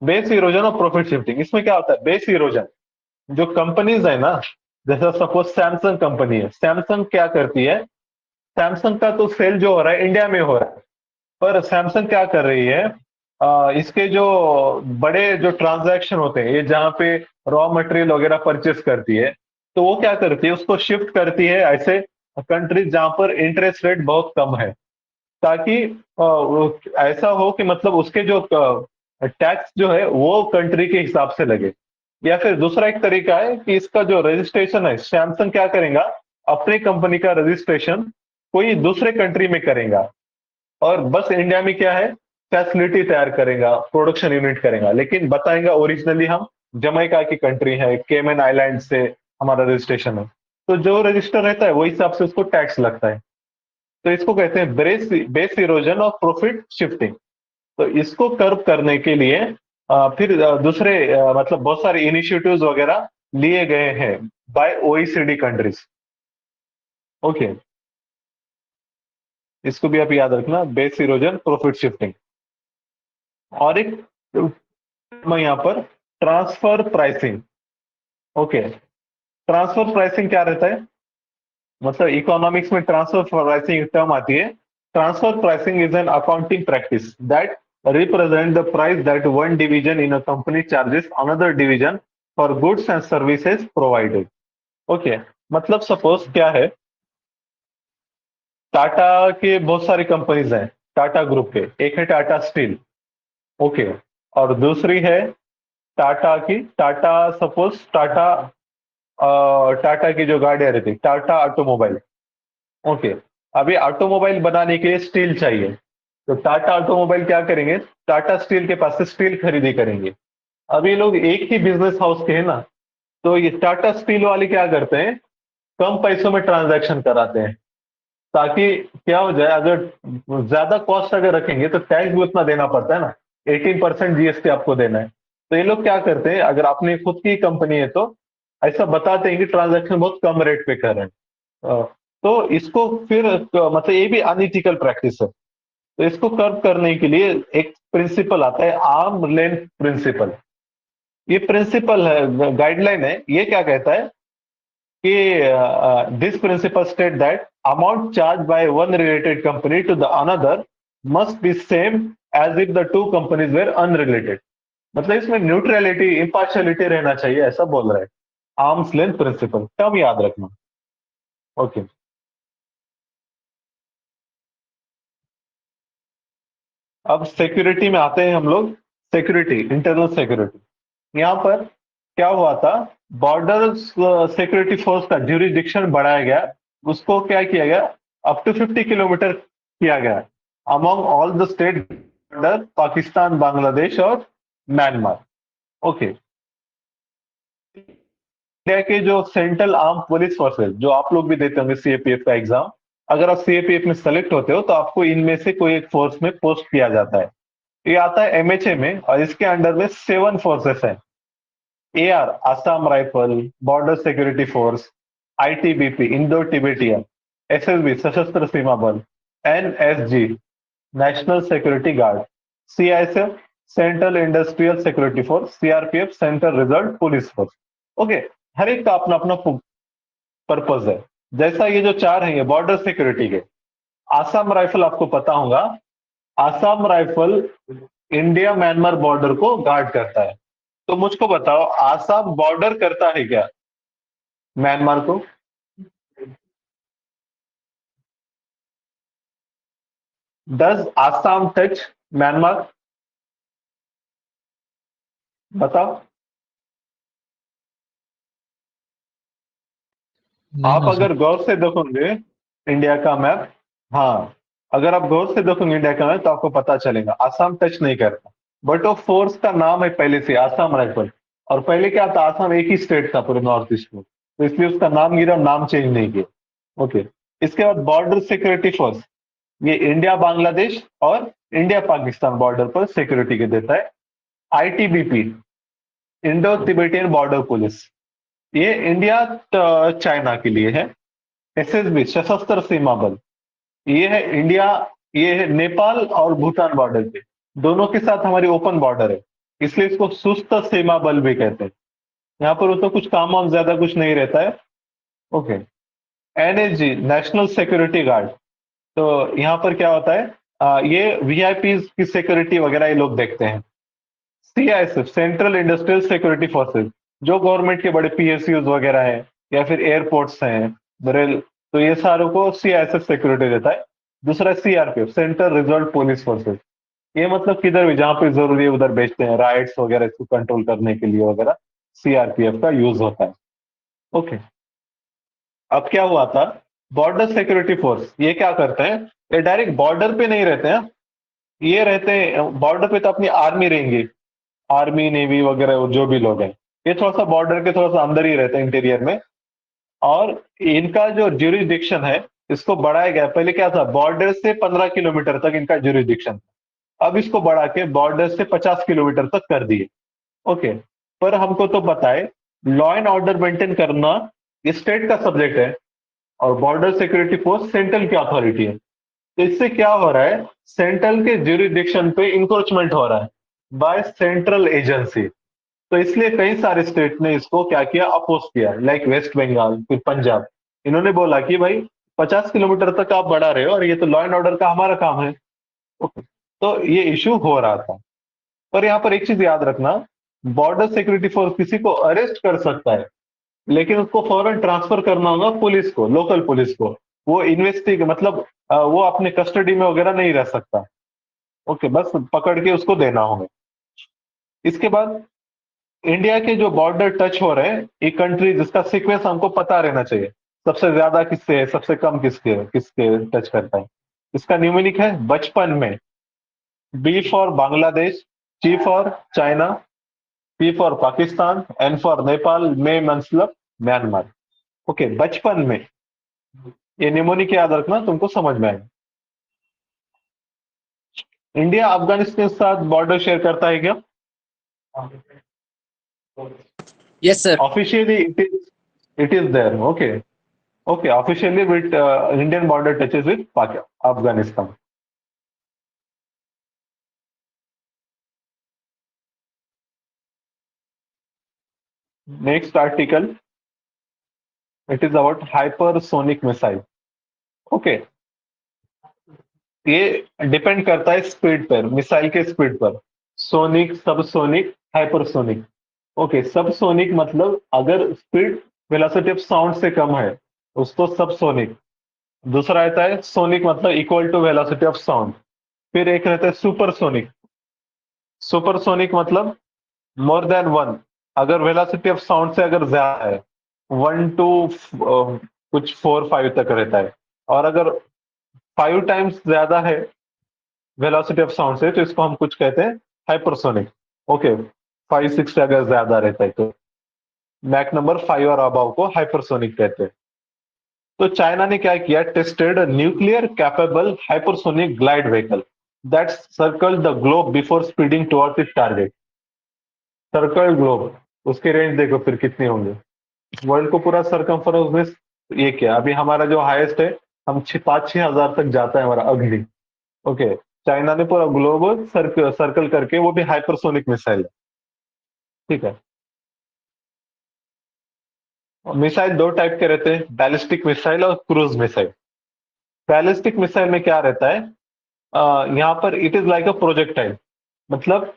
बेस इरोजन और प्रॉफिट शिफ्टिंग, इसमें क्या होता है, बेस इरोजन जो कंपनीज है ना, जैसा सपोज सैमसंग कंपनी है, सैमसंग क्या करती है, सैमसंग का तो सेल जो हो रहा है इंडिया में हो रहा है, पर सैमसंग क्या कर रही है, इसके जो बड़े जो ट्रांजैक्शन होते हैं, ये जहाँ पे रॉ मटेरियल वगैरह परचेस करती है, तो वो क्या करती है, उसको शिफ्ट करती है ऐसे कंट्रीज जहाँ पर इंटरेस्ट रेट बहुत कम है, ताकि ऐसा हो कि मतलब उसके जो टैक्स जो है वो कंट्री के हिसाब से लगे। या फिर दूसरा एक तरीका है कि इसका जो रजिस्ट्रेशन है, सैमसंग क्या करेगा, अपनी कंपनी का रजिस्ट्रेशन कोई दूसरे कंट्री में करेगा और बस इंडिया में क्या है, फैसिलिटी तैयार करेगा, प्रोडक्शन यूनिट करेगा, लेकिन बताएगा ओरिजिनली हम जमैका की कंट्री है, केमन आइलैंड से हमारा रजिस्ट्रेशन है। तो जो रजिस्टर रहता है वही हिसाब से उसको टैक्स लगता है। तो इसको कहते हैं बेस इरोजन और प्रॉफिट शिफ्टिंग। तो इसको कर्व करने के लिए फिर दूसरे मतलब बहुत सारे इनिशिएटिव्स वगैरह लिए गए हैं बाय ओईसीडी कंट्रीज। ओके, इसको भी आप याद रखना, बेस इरोजन प्रॉफिट शिफ्टिंग। और एक मैं यहाँ पर transfer pricing. Okay, transfer pricing क्या रहता है, मतलब इकोनॉमिक्स में ट्रांसफर प्राइसिंग टर्म आती है। Transfer pricing is an accounting practice that represent the price that one division in a company charges another division for goods and services provided. Okay, मतलब सपोज क्या है, टाटा के बहुत सारी कंपनीज हैं, टाटा ग्रुप के, एक है टाटा स्टील, ओके, और दूसरी है टाटा की, टाटा सपोज टाटा टाटा की जो गाड़ियां रहती, टाटा ऑटोमोबाइल। ओके, अभी ऑटोमोबाइल बनाने के लिए स्टील चाहिए, तो टाटा ऑटोमोबाइल क्या करेंगे, टाटा स्टील के पास से स्टील खरीदी करेंगे। अब ये लोग एक ही बिजनेस हाउस के हैं ना, तो ये टाटा स्टील वाले क्या करते हैं, कम पैसों में ट्रांजैक्शन कराते हैं, ताकि क्या हो जाए, अगर ज्यादा कॉस्ट अगर रखेंगे तो टैक्स भी उतना देना पड़ता है ना, 18% जीएसटी आपको देना है। तो ये लोग क्या करते हैं, अगर अपनी खुद की कंपनी है तो ऐसा बताते हैं कि ट्रांजैक्शन बहुत कम रेट पे कर रहे हैं। तो इसको फिर मतलब ये भी अनइथिकल प्रैक्टिस है। तो इसको कर्व करने के लिए एक प्रिंसिपल आता है, आर्म लेंथ प्रिंसिपल। ये प्रिंसिपल है, गाइडलाइन है, ये क्या कहता है कि this principle state that amount charge by one related company to the another must be same as if the two companies were unrelated. मतलब इसमें न्यूट्रलिटी, इम्पार्शियलिटी रहना चाहिए, ऐसा बोल रहा है। आर्म्स लेंथ प्रिंसिपल, टर्म याद रखना। ओके, अब सिक्योरिटी में आते हैं हम लोग। सिक्योरिटी, इंटरनल सिक्योरिटी, यहाँ पर क्या हुआ था, बॉर्डर सिक्योरिटी फोर्स का ज्यूरिडिक्शन बढ़ाया गया, उसको क्या किया गया, अप टू 50 किलोमीटर किया गया among all the state border, Pakistan, Bangladesh और म्यांमार। ओके, इंडिया के जो सेंट्रल आर्म पुलिस फोर्सेज, जो आप लोग भी देते होंगे सीएपीएफ का एग्जाम, अगर आप सीएपीएफ में सेलेक्ट होते हो तो आपको इनमें से कोई एक फोर्स में पोस्ट किया जाता है। ये आता है एमएचए में, और इसके अंडर में 7 फोर्सेस हैं। AR, Assam Rifle, Border Security Force, ITBP, Indo Tibetan, SSB, Sashastra Seema Bal, NSG, National Security Guard, CISF, Central Industrial Security Force, CRPF, Central Reserve Police Force. Okay, हर एक का अपना अपना पर्पज है। जैसा ये जो चार हैं ये बॉर्डर सिक्योरिटी के। आसाम राइफल आपको पता होगा, Assam rifle India Myanmar border को गार्ड करता है। तो मुझको बताओ आसाम बॉर्डर करता है क्या म्यांमार को? Does Assam touch Myanmar? बताओ। नहीं आप ना सर। अगर गौर से देखोगे इंडिया का मैप, हाँ, अगर आप गौर से देखोगे इंडिया का मैप तो आपको पता चलेगा आसाम टच नहीं करता। बट वो फोर्स का नाम है पहले से आसाम राइफल। और पहले क्या था, आसाम एक ही स्टेट था पूरे नॉर्थ ईस्ट में, तो इसलिए उसका नाम गिरा, नाम चेंज नहीं किया। ओके। इसके बाद बॉर्डर सिक्योरिटी फोर्स, ये इंडिया बांग्लादेश और इंडिया पाकिस्तान बॉर्डर पर सिक्योरिटी के देता है। ITBP, Indo Tibetan border police, ये इंडिया चाइना के लिए है। एसएसबी, सशस्त्र सीमा बल, ये है इंडिया, ये है नेपाल और भूटान बॉर्डर पे, दोनों के साथ हमारी ओपन बॉर्डर है, इसलिए इसको सुस्त सीमा बल भी कहते हैं। यहाँ पर वो तो कुछ काम वाम ज्यादा कुछ नहीं रहता है। Okay. NSG, National Security guard, तो यहाँ पर क्या होता है, ये वीआईपी की सिक्योरिटी वगैरह ये लोग देखते हैं। CISF, Central Industrial security forces, जो गवर्नमेंट के बड़े पीएसयूज वगैरह हैं या फिर एयरपोर्ट्स हैं रेल, तो ये सारों को सीआईएसएफ सिक्योरिटी देता है। दूसरा CRPF, Central Reserve police forces, ये मतलब किधर भी जहां पे जरूरी है उधर भेजते हैं, राइट्स वगैरह इसको कंट्रोल करने के लिए वगैरह सीआरपीएफ का यूज होता है। ओके। अब क्या हुआ था, बॉर्डर सिक्योरिटी फोर्स ये क्या करते हैं, ये डायरेक्ट बॉर्डर पे नहीं रहते हैं, ये रहते हैं बॉर्डर पे तो अपनी आर्मी रहेंगी, आर्मी नेवी वगैरह वो जो भी लोग हैं, ये थोड़ा सा बॉर्डर के थोड़ा सा अंदर ही रहते हैं इंटीरियर में। और इनका जो ज्यूरिसडिक्शन है इसको बढ़ाया गया, पहले क्या था बॉर्डर से 15 किलोमीटर तक इनका ज्यूरिसडिक्शन, अब इसको बढ़ा के बॉर्डर से 50 किलोमीटर तक कर दिए। ओके। पर हमको तो पता है लॉ एंड ऑर्डर मेंटेन करना ये स्टेट का सब्जेक्ट है और बॉर्डर सिक्योरिटी फोर्स सेंट्रल की अथॉरिटी है। तो इससे क्या हो रहा है, सेंट्रल के ज्यूरिसडिक्शन पे इंक्रोचमेंट हो रहा है बाय सेंट्रल एजेंसी। तो इसलिए कई सारे स्टेट ने इसको क्या किया, अपोज किया, लाइक वेस्ट बंगाल, फिर पंजाब, इन्होंने बोला कि भाई 50 किलोमीटर तक आप बढ़ा रहे हो और ये तो लॉ एंड ऑर्डर का हमारा काम है। ओके। तो ये इश्यू हो रहा था। पर यहाँ पर एक चीज याद रखना, बॉर्डर सिक्योरिटी फोर्स किसी को अरेस्ट कर सकता है लेकिन उसको फौरन ट्रांसफर करना होगा पुलिस को, लोकल पुलिस को। वो इन्वेस्टिग मतलब वो अपने कस्टडी में वगैरह नहीं रह सकता। ओके, बस पकड़ के उसको देना होगा। इसके बाद इंडिया के जो बॉर्डर टच हो रहे हैं ये कंट्री, जिसका सीक्वेंस हमको पता रहना चाहिए, सबसे ज्यादा किससे है, सबसे कम किसके किसके टच करता है। इसका न्यूमेरिक है बचपन में, B for Bangladesh, C for China, P for Pakistan, N for Nepal, M मतलब म्यांमार। ओके, बचपन में ये निमोनिक याद रखना, तुमको समझ में आएगा। इंडिया अफगानिस्तान के साथ बॉर्डर शेयर करता है क्या? Yes, sir. Officially it is there. Okay. Okay, officially with Indian border touches with Afghanistan. Next article, it is about hypersonic missile. Okay. ये डिपेंड करता है स्पीड पर, मिसाइल के स्पीड पर, sonic, subsonic, hypersonic. Okay, subsonic मतलब अगर स्पीड वेलोसिटी ऑफ साउंड से कम है उसको सबसोनिक। दूसरा रहता है सोनिक मतलब equal to velocity of sound. फिर एक रहता है सुपरसोनिक। सुपरसोनिक मतलब मोर देन वन, अगर वेलोसिटी ऑफ साउंड से अगर ज्यादा है, 1 to कुछ 4-5 तक रहता है। और अगर 5 times ज्यादा है वेलोसिटी ऑफ साउंड से तो इसको हम कुछ कहते हैं हाइपरसोनिक। ओके, 5-6 से अगर ज्यादा रहता है तो मैक नंबर 5 और अबाव को हाइपरसोनिक कहते हैं। तो चाइना ने क्या किया, tested nuclear capable hypersonic glide vehicle that circle the globe before speeding towards it's target. Circle globe, उसकी रेंज देखो फिर कितनी होंगे, वर्ल्ड को पूरा सरकमफरेंस में। ये क्या, अभी हमारा जो हाईएस्ट है, हम 5-6 हजार तक जाता है हमारा अग्नि। ओके, चाइना ने पूरा ग्लोब सर्कल करके, वो भी हाइपरसोनिक मिसाइल है। ठीक है। मिसाइल दो टाइप के रहते हैं, बैलिस्टिक मिसाइल और क्रूज मिसाइल। बैलिस्टिक मिसाइल में क्या रहता है, यहाँ पर it is like a projectile, मतलब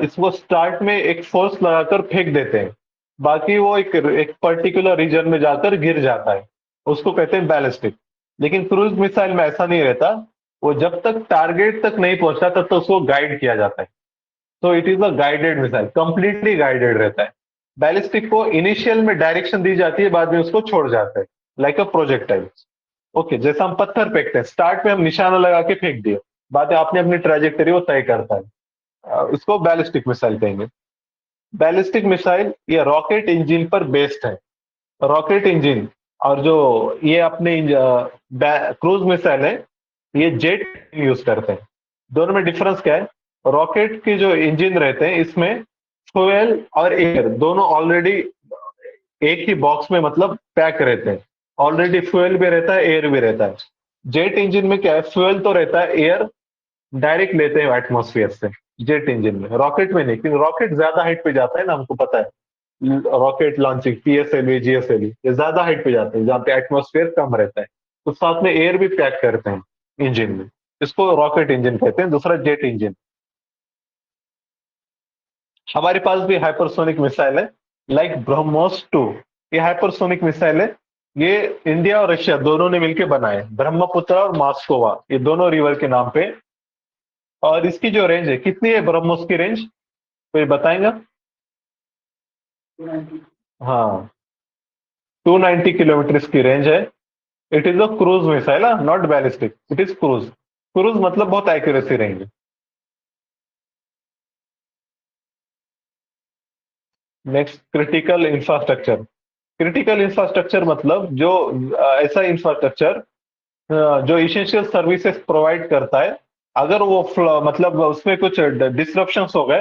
इसको स्टार्ट में एक फोर्स लगाकर फेंक देते हैं, बाकी वो एक पर्टिकुलर रीजन में जाकर गिर जाता है, उसको कहते हैं बैलिस्टिक। लेकिन क्रूज मिसाइल में ऐसा नहीं रहता, वो जब तक टारगेट तक नहीं पहुंचता तब तक उसको गाइड किया जाता है। तो it is a guided missile, completely guided रहता है। बैलिस्टिक को इनिशियल में डायरेक्शन दी जाती है, बाद में उसको छोड़ जाता है, लाइक अ प्रोजेक्टाइल। ओके, जैसा हम पत्थर फेंकते हैं, स्टार्ट में हम निशाना लगा के फेंक दिए, बाद में आपने अपनी ट्रेजेक्टरी वो तय करता है, इसको बैलिस्टिक मिसाइल कहेंगे। बैलिस्टिक मिसाइल ये रॉकेट इंजन पर बेस्ड है, रॉकेट इंजन। और जो ये अपने क्रूज मिसाइल है, ये जेट यूज करते हैं। दोनों में डिफरेंस क्या है, रॉकेट के जो इंजन रहते हैं इसमें फ्यूल और एयर दोनों ऑलरेडी एक ही बॉक्स में मतलब पैक रहते हैं, ऑलरेडी फ्यूल भी रहता है, एयर भी रहता है। जेट इंजन में क्या है, फ्यूल तो रहता है, एयर डायरेक्ट लेते हैं एटमोस्फियर से जेट इंजन में, रॉकेट में नहीं, क्योंकि रॉकेट ज्यादा हाइट पे जाता है ना, हमको पता है रॉकेट लॉन्चिंग पीएसएलवी जीएसएलवी ये ज्यादा हाइट पे जाते हैं जहाँ पे एटमोस्फेयर कम रहता है, तो साथ में एयर भी पैक करते हैं इंजन में, इसको रॉकेट इंजन कहते हैं। दूसरा जेट इंजन। हमारे पास भी हाइपरसोनिक मिसाइल है, लाइक ब्रह्मोस 2। ये हाइपरसोनिक मिसाइल है, ये इंडिया और रशिया दोनों ने मिलकर बनाए, ब्रह्मपुत्र और मास्कोवा, ये दोनों रिवर के नाम पे। और इसकी जो रेंज है, कितनी है ब्रह्मोस की रेंज, कोई बताएगा? हाँ, 290 किलोमीटर इसकी रेंज है। It is a cruise missile, not ballistic, it is cruise. Cruise मतलब बहुत एक्यूरेसी रहेंगे। Next, critical infrastructure. Critical infrastructure मतलब जो ऐसा इंफ्रास्ट्रक्चर जो इसेंशियल सर्विसेज प्रोवाइड करता है, अगर वो मतलब उसमें कुछ डिसरप्शंस हो गए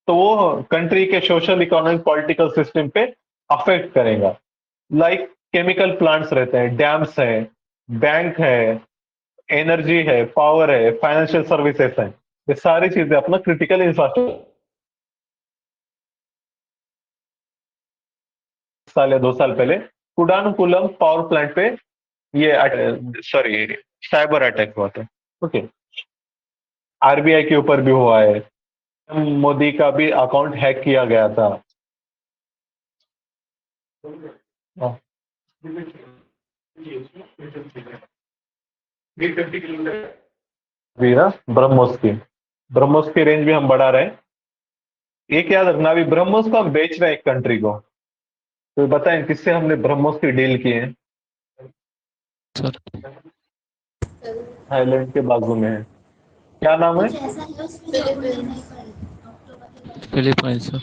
तो वो कंट्री के सोशल इकोनॉमिक पॉलिटिकल सिस्टम पे अफेक्ट करेगा। लाइक केमिकल प्लांट्स रहते हैं, डैम्स है, बैंक है, एनर्जी है, पावर है, फाइनेंशियल सर्विसेज है, ये सारी चीजें अपना क्रिटिकल इंफ्रास्ट्रक्चर। साल या 2 साल पहले कुडानकुलम पावर प्लांट पे ये सॉरी साइबर अटैक हुआ था। ओके, आरबीआई के ऊपर भी हुआ है, मोदी का भी अकाउंट हैक किया गया था। हाँ। भी ना ब्रह्मोस की रेंज भी हम बढ़ा रहे हैं। एक याद रखना, अभी ब्रह्मोस को हम बेच रहे हैं एक कंट्री को, तो बताएं किससे हमने ब्रह्मोस की डील की है? सर थाईलैंड के बाजू में है, क्या नाम है? Philippines sir.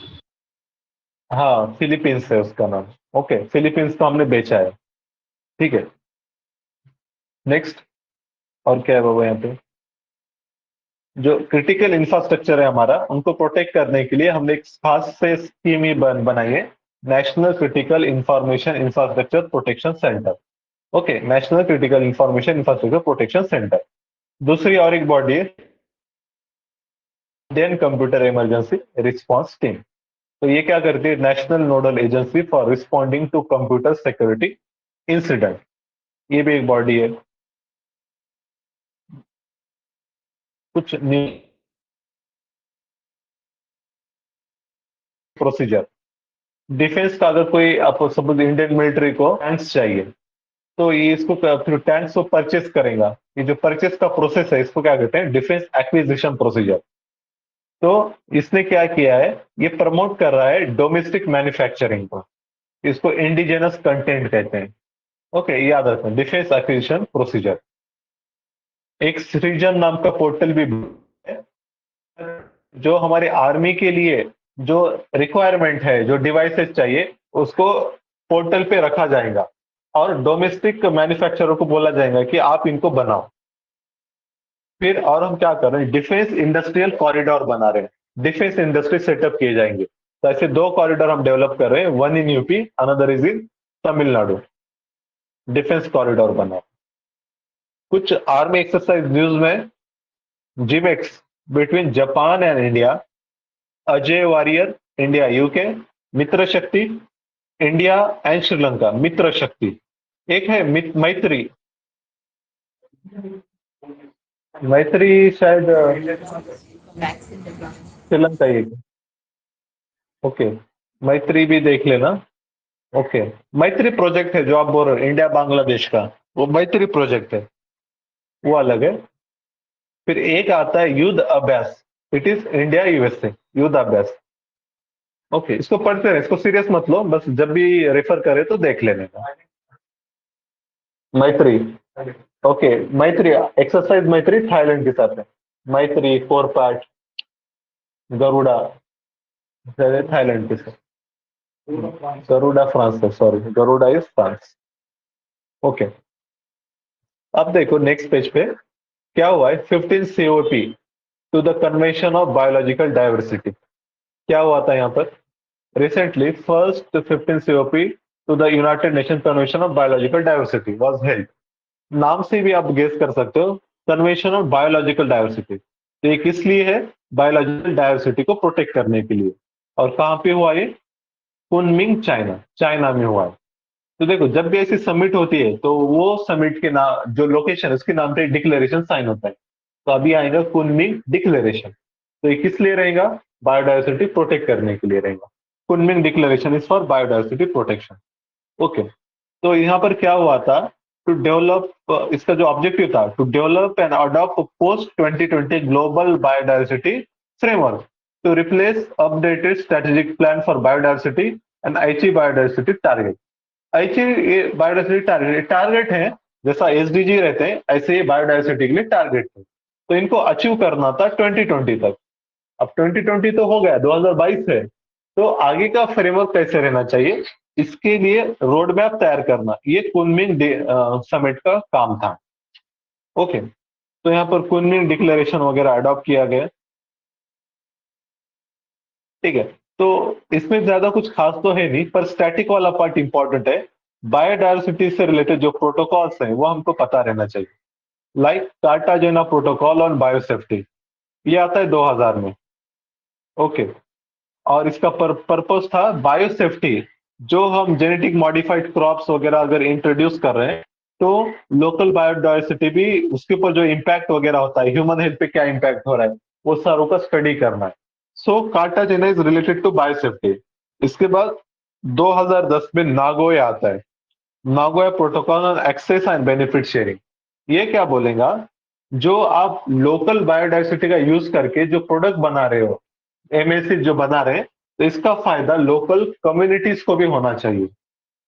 हाँ, फिलीपींस है उसका नाम। ओके, फिलीपींस को हमने बेचा है, ठीक है। नेक्स्ट, और क्या है बाबा यहाँ पे, जो क्रिटिकल इंफ्रास्ट्रक्चर है हमारा, उनको प्रोटेक्ट करने के लिए हमने एक खास से स्कीम ही बनाई है, national critical information infrastructure protection centre. Okay, national critical information infrastructure protection centre. दूसरी और एक बॉडी है, Indian computer emergency response team. तो ये क्या करती है, national nodal agency for responding to computer security incident, ये भी एक बॉडी है। कुछ न्यू प्रोसीजर, डिफेंस का अगर कोई आपको सपोज इंडियन मिलिट्री को टैंक्स चाहिए, तो ये इसको फिर टैंक्स को परचेस करेगा, ये जो परचेस का प्रोसेस है इसको क्या कहते हैं, डिफेंस एक्विजिशन प्रोसीजर। तो इसने क्या किया है, ये प्रमोट कर रहा है डोमेस्टिक मैन्युफैक्चरिंग को, इसको इंडिजिनस कंटेंट कहते हैं। ओके, याद रखें, डिफेंस एक्विजिशन प्रोसीजर। एक सृजन नाम का पोर्टल भी है, जो हमारे आर्मी के लिए जो रिक्वायरमेंट है, जो डिवाइसेस चाहिए, उसको पोर्टल पे रखा जाएगा और डोमेस्टिक मैन्युफैक्चरर को बोला जाएगा कि आप इनको बनाओ। फिर और हम क्या कर रहे हैं, डिफेंस इंडस्ट्रियल कॉरिडोर बना रहे हैं, डिफेंस इंडस्ट्री सेटअप किए जाएंगे। तो ऐसे 2 कॉरिडोर हम डेवलप कर रहे हैं, one in UP, another is in Tamil Nadu, defence corridor बना। कुछ आर्मी एक्सरसाइज न्यूज में, JIMEX between Japan and India, Ajay Warrior India UK, Mitra Shakti India and Sri Lanka मित्र शक्ति, एक है मैत्री। मैत्री शायद वैक्सीन डेवलपमेंट। श्रीलंका ही है। ओके, मैत्री भी देख लेना। ओके, मैत्री प्रोजेक्ट है जो आप बोल रहे हो इंडिया बांग्लादेश का, वो मैत्री प्रोजेक्ट है, वो अलग है। फिर एक आता है युद्ध अभ्यास, इट इज इंडिया यूएसए युद्ध अभ्यास। ओके, इसको पढ़ते रहे, इसको सीरियस मत लो, बस जब भी रेफर करे तो देख लेने का। मैत्री, ओके, मैत्री एक्सरसाइज मैत्री थाईलैंड के साथ है। मैत्री फोर पार्ट गरुड़ा थाईलैंड के साथ, गरुड़ा फ्रांस है, sorry Garuda is France. Okay, अब देखो नेक्स्ट पेज पे क्या हुआ है, 15 COP to the convention of biological diversity. क्या हुआ था यहाँ पर recently, first 15 COP to the united nation convention of biological diversity was held. नाम से भी आप गेस कर सकते हो, कन्वेंशन ऑफ बायोलॉजिकल डाइवर्सिटी, तो ये किस लिए है, बायोलॉजिकल डाइवर्सिटी को प्रोटेक्ट करने के लिए। और कहाँ पे हुआ ये, कुनमिंग चाइना, चाइना में हुआ है। तो देखो जब भी ऐसी समिट होती है तो वो समिट के नाम जो लोकेशन है उसके नाम पे डिक्लेरेशन साइन होता है। तो अभी आएगा कुनमिंग डिक्लेरेशन, तो ये किस लिए रहेगा, बायोडाइवर्सिटी प्रोटेक्ट करने के लिए रहेगा। Kunming declaration is for biodiversity protection. Okay, तो यहाँ पर क्या हुआ था, टू डेवलप, इसका जो ऑब्जेक्टिव था, to develop and adopt post 2020 global biodiversity framework to replace updated strategic plan for biodiversity and Aichi biodiversity target. ऐसे ये बायोडाइवर्सिटी टारगेट है, जैसा एसडीजी रहते हैं ऐसे ये बायोडाइवर्सिटी के लिए टारगेट है। तो इनको अचीव करना था 2020 तक। अब 2020 तो हो गया, 2022 है, तो आगे का फ्रेमवर्क कैसे रहना चाहिए, इसके लिए रोड मैप तैयार करना, ये कुनमिंग समिट का काम था। ओके, तो यहाँ पर कुनमिंग डिक्लेरेशन वगैरह अडॉप्ट किया गया, ठीक है। तो इसमें ज्यादा कुछ खास तो है नहीं, पर स्टैटिक वाला पार्ट इंपॉर्टेंट है। बायोडायवर्सिटी से रिलेटेड जो प्रोटोकॉल्स हैं वो हमको पता रहना चाहिए, like Cartagena protocol on biosafety, ये आता है 2000 में। ओके, और इसका पर्पस था बायोसेफ्टी, जो हम जेनेटिक मॉडिफाइड क्रॉप्स वगैरह अगर इंट्रोड्यूस कर रहे हैं तो लोकल बायोडायवर्सिटी भी, उसके ऊपर जो इम्पैक्ट वगैरह होता है, ह्यूमन हेल्थ पे क्या इम्पैक्ट हो रहा है, वो सारों का स्टडी करना है। So Cartagena is related to biosafety. इसके बाद 2010 में नागोया आता है, Nagoya protocol on access and benefit sharing. ये क्या बोलेगा, जो आप लोकल बायोडायवर्सिटी का यूज करके जो प्रोडक्ट बना रहे हो, एमएसी जो बना रहे हैं, तो इसका फायदा लोकल कम्युनिटीज को भी होना चाहिए।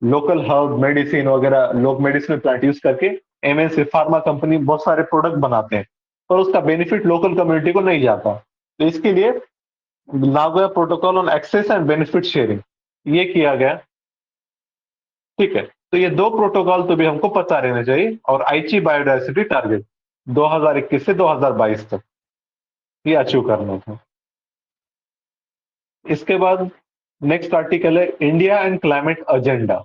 लोकल हर्ब मेडिसिन वगैरह, लोग मेडिसिन प्लांट यूज करके एमएनसी फार्मा कंपनी बहुत सारे प्रोडक्ट बनाते हैं, पर उसका बेनिफिट लोकल कम्युनिटी को नहीं जाता। तो इसके लिए Nagoya protocol on access and benefit sharing ये किया गया, ठीक है। तो ये दो प्रोटोकॉल तो भी हमको पता रहना चाहिए। और आईची बायोडायवर्सिटी टारगेट 2021 से 2022 तक ये अचीव करना था। इसके बाद नेक्स्ट आर्टिकल है इंडिया एंड क्लाइमेट एजेंडा।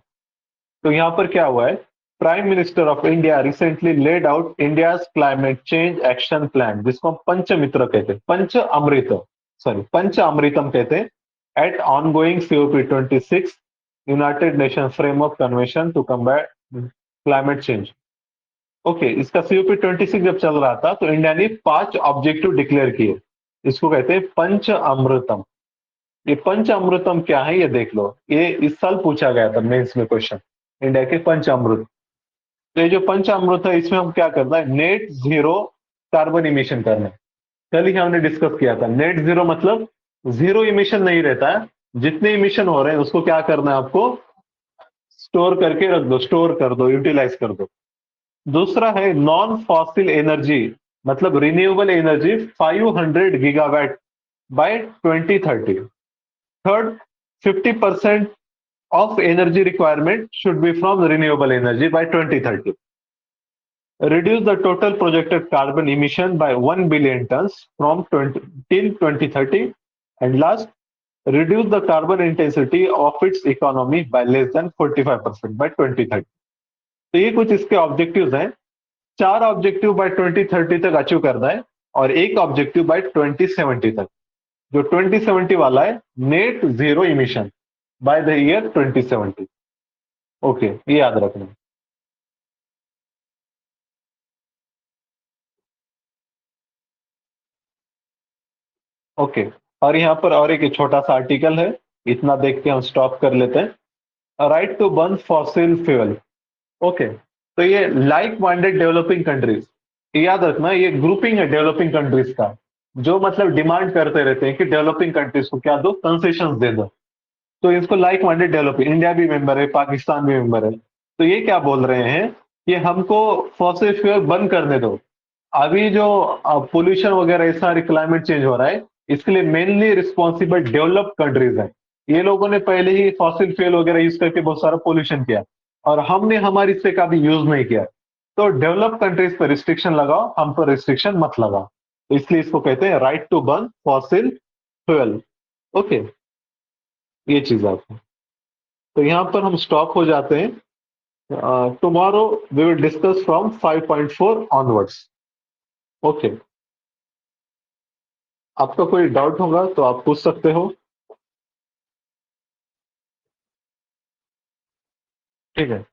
तो यहां पर क्या हुआ है, prime minister of India recently laid out India climate change action plan, जिसको हम पंचमित्र कहते हैं, पंच अमृतम कहते हैं, at ongoing COP26 united nation framework convention to combat climate change. Okay, इसका COP26 जब चल रहा था तो इंडिया ने 5 ऑब्जेक्टिव डिक्लेयर किए, इसको कहते हैं पंच अमृतम। ये पंच अमृतम क्या है ये देख लो, ये इस साल पूछा गया था मेंस में क्वेश्चन, इंडिया के पंच अमृत। तो ये जो पंच अमृत है इसमें हम क्या करना है, नेट जीरो कार्बन इमिशन करना है। कल ही हमने डिस्कस किया था, नेट जीरो मतलब जीरो इमिशन नहीं रहता है, जितने इमिशन हो रहे हैं उसको क्या करना है आपको, स्टोर करके रख दो, स्टोर कर दो, यूटिलाइज कर दो। दूसरा है नॉन फॉसिल एनर्जी, मतलब renewable energy 500 gigawatt by 2030। Third, 50% of energy requirement should be from renewable energy by 2030. Reduce the total projected carbon emission by 1 billion tons from till 2030. And last, reduce the carbon intensity of its economy by less than 45% by 2030. तो ये कुछ इसके ऑब्जेक्टिव्स हैं। 4 ऑब्जेक्टिव बाय 2030 तक अचीव करना है और एक ऑब्जेक्टिव बाय 2070 तक। जो 2070 वाला है net zero emission, by the year 2070। Okay, ये याद रखना। ओके, और यहाँ पर और एक छोटा सा आर्टिकल है, इतना देख के हम स्टॉप कर लेते हैं। Right to burn fossil fuel. Okay, तो ये लाइक माइंडेड डेवलपिंग कंट्रीज, याद रखना ये ग्रुपिंग है डेवलपिंग कंट्रीज का, जो मतलब डिमांड करते रहते हैं कि डेवलपिंग कंट्रीज को क्या दो, कंसेशन दे दो। तो इसको लाइक माइंडेड डेवलपिंग, इंडिया भी मेंबर है, पाकिस्तान भी मेंबर है। तो ये क्या बोल रहे हैं कि हमको फॉसिल फ्यूल बंद करने दो। अभी जो पोल्यूशन वगैरह ये सारी क्लाइमेट चेंज हो रहा है, इसके लिए मेनली रिस्पॉन्सिबल डेवलप्ड कंट्रीज है। ये लोगों ने पहले ही फॉसिल फ्यूल वगैरह यूज करके बहुत सारा पोल्यूशन किया, और हमने हमारी से कभी यूज नहीं किया। तो डेवलप कंट्रीज पर रिस्ट्रिक्शन लगाओ, हम पर रिस्ट्रिक्शन मत लगाओ। तो इसलिए इसको कहते हैं right to burn fossil fuel. Okay, ये चीज आपको, तो यहां पर हम स्टॉप हो जाते हैं। Tomorrow we will discuss from 5.4 onwards. Okay, आपका कोई डाउट होगा तो आप पूछ सकते हो। ठीक है।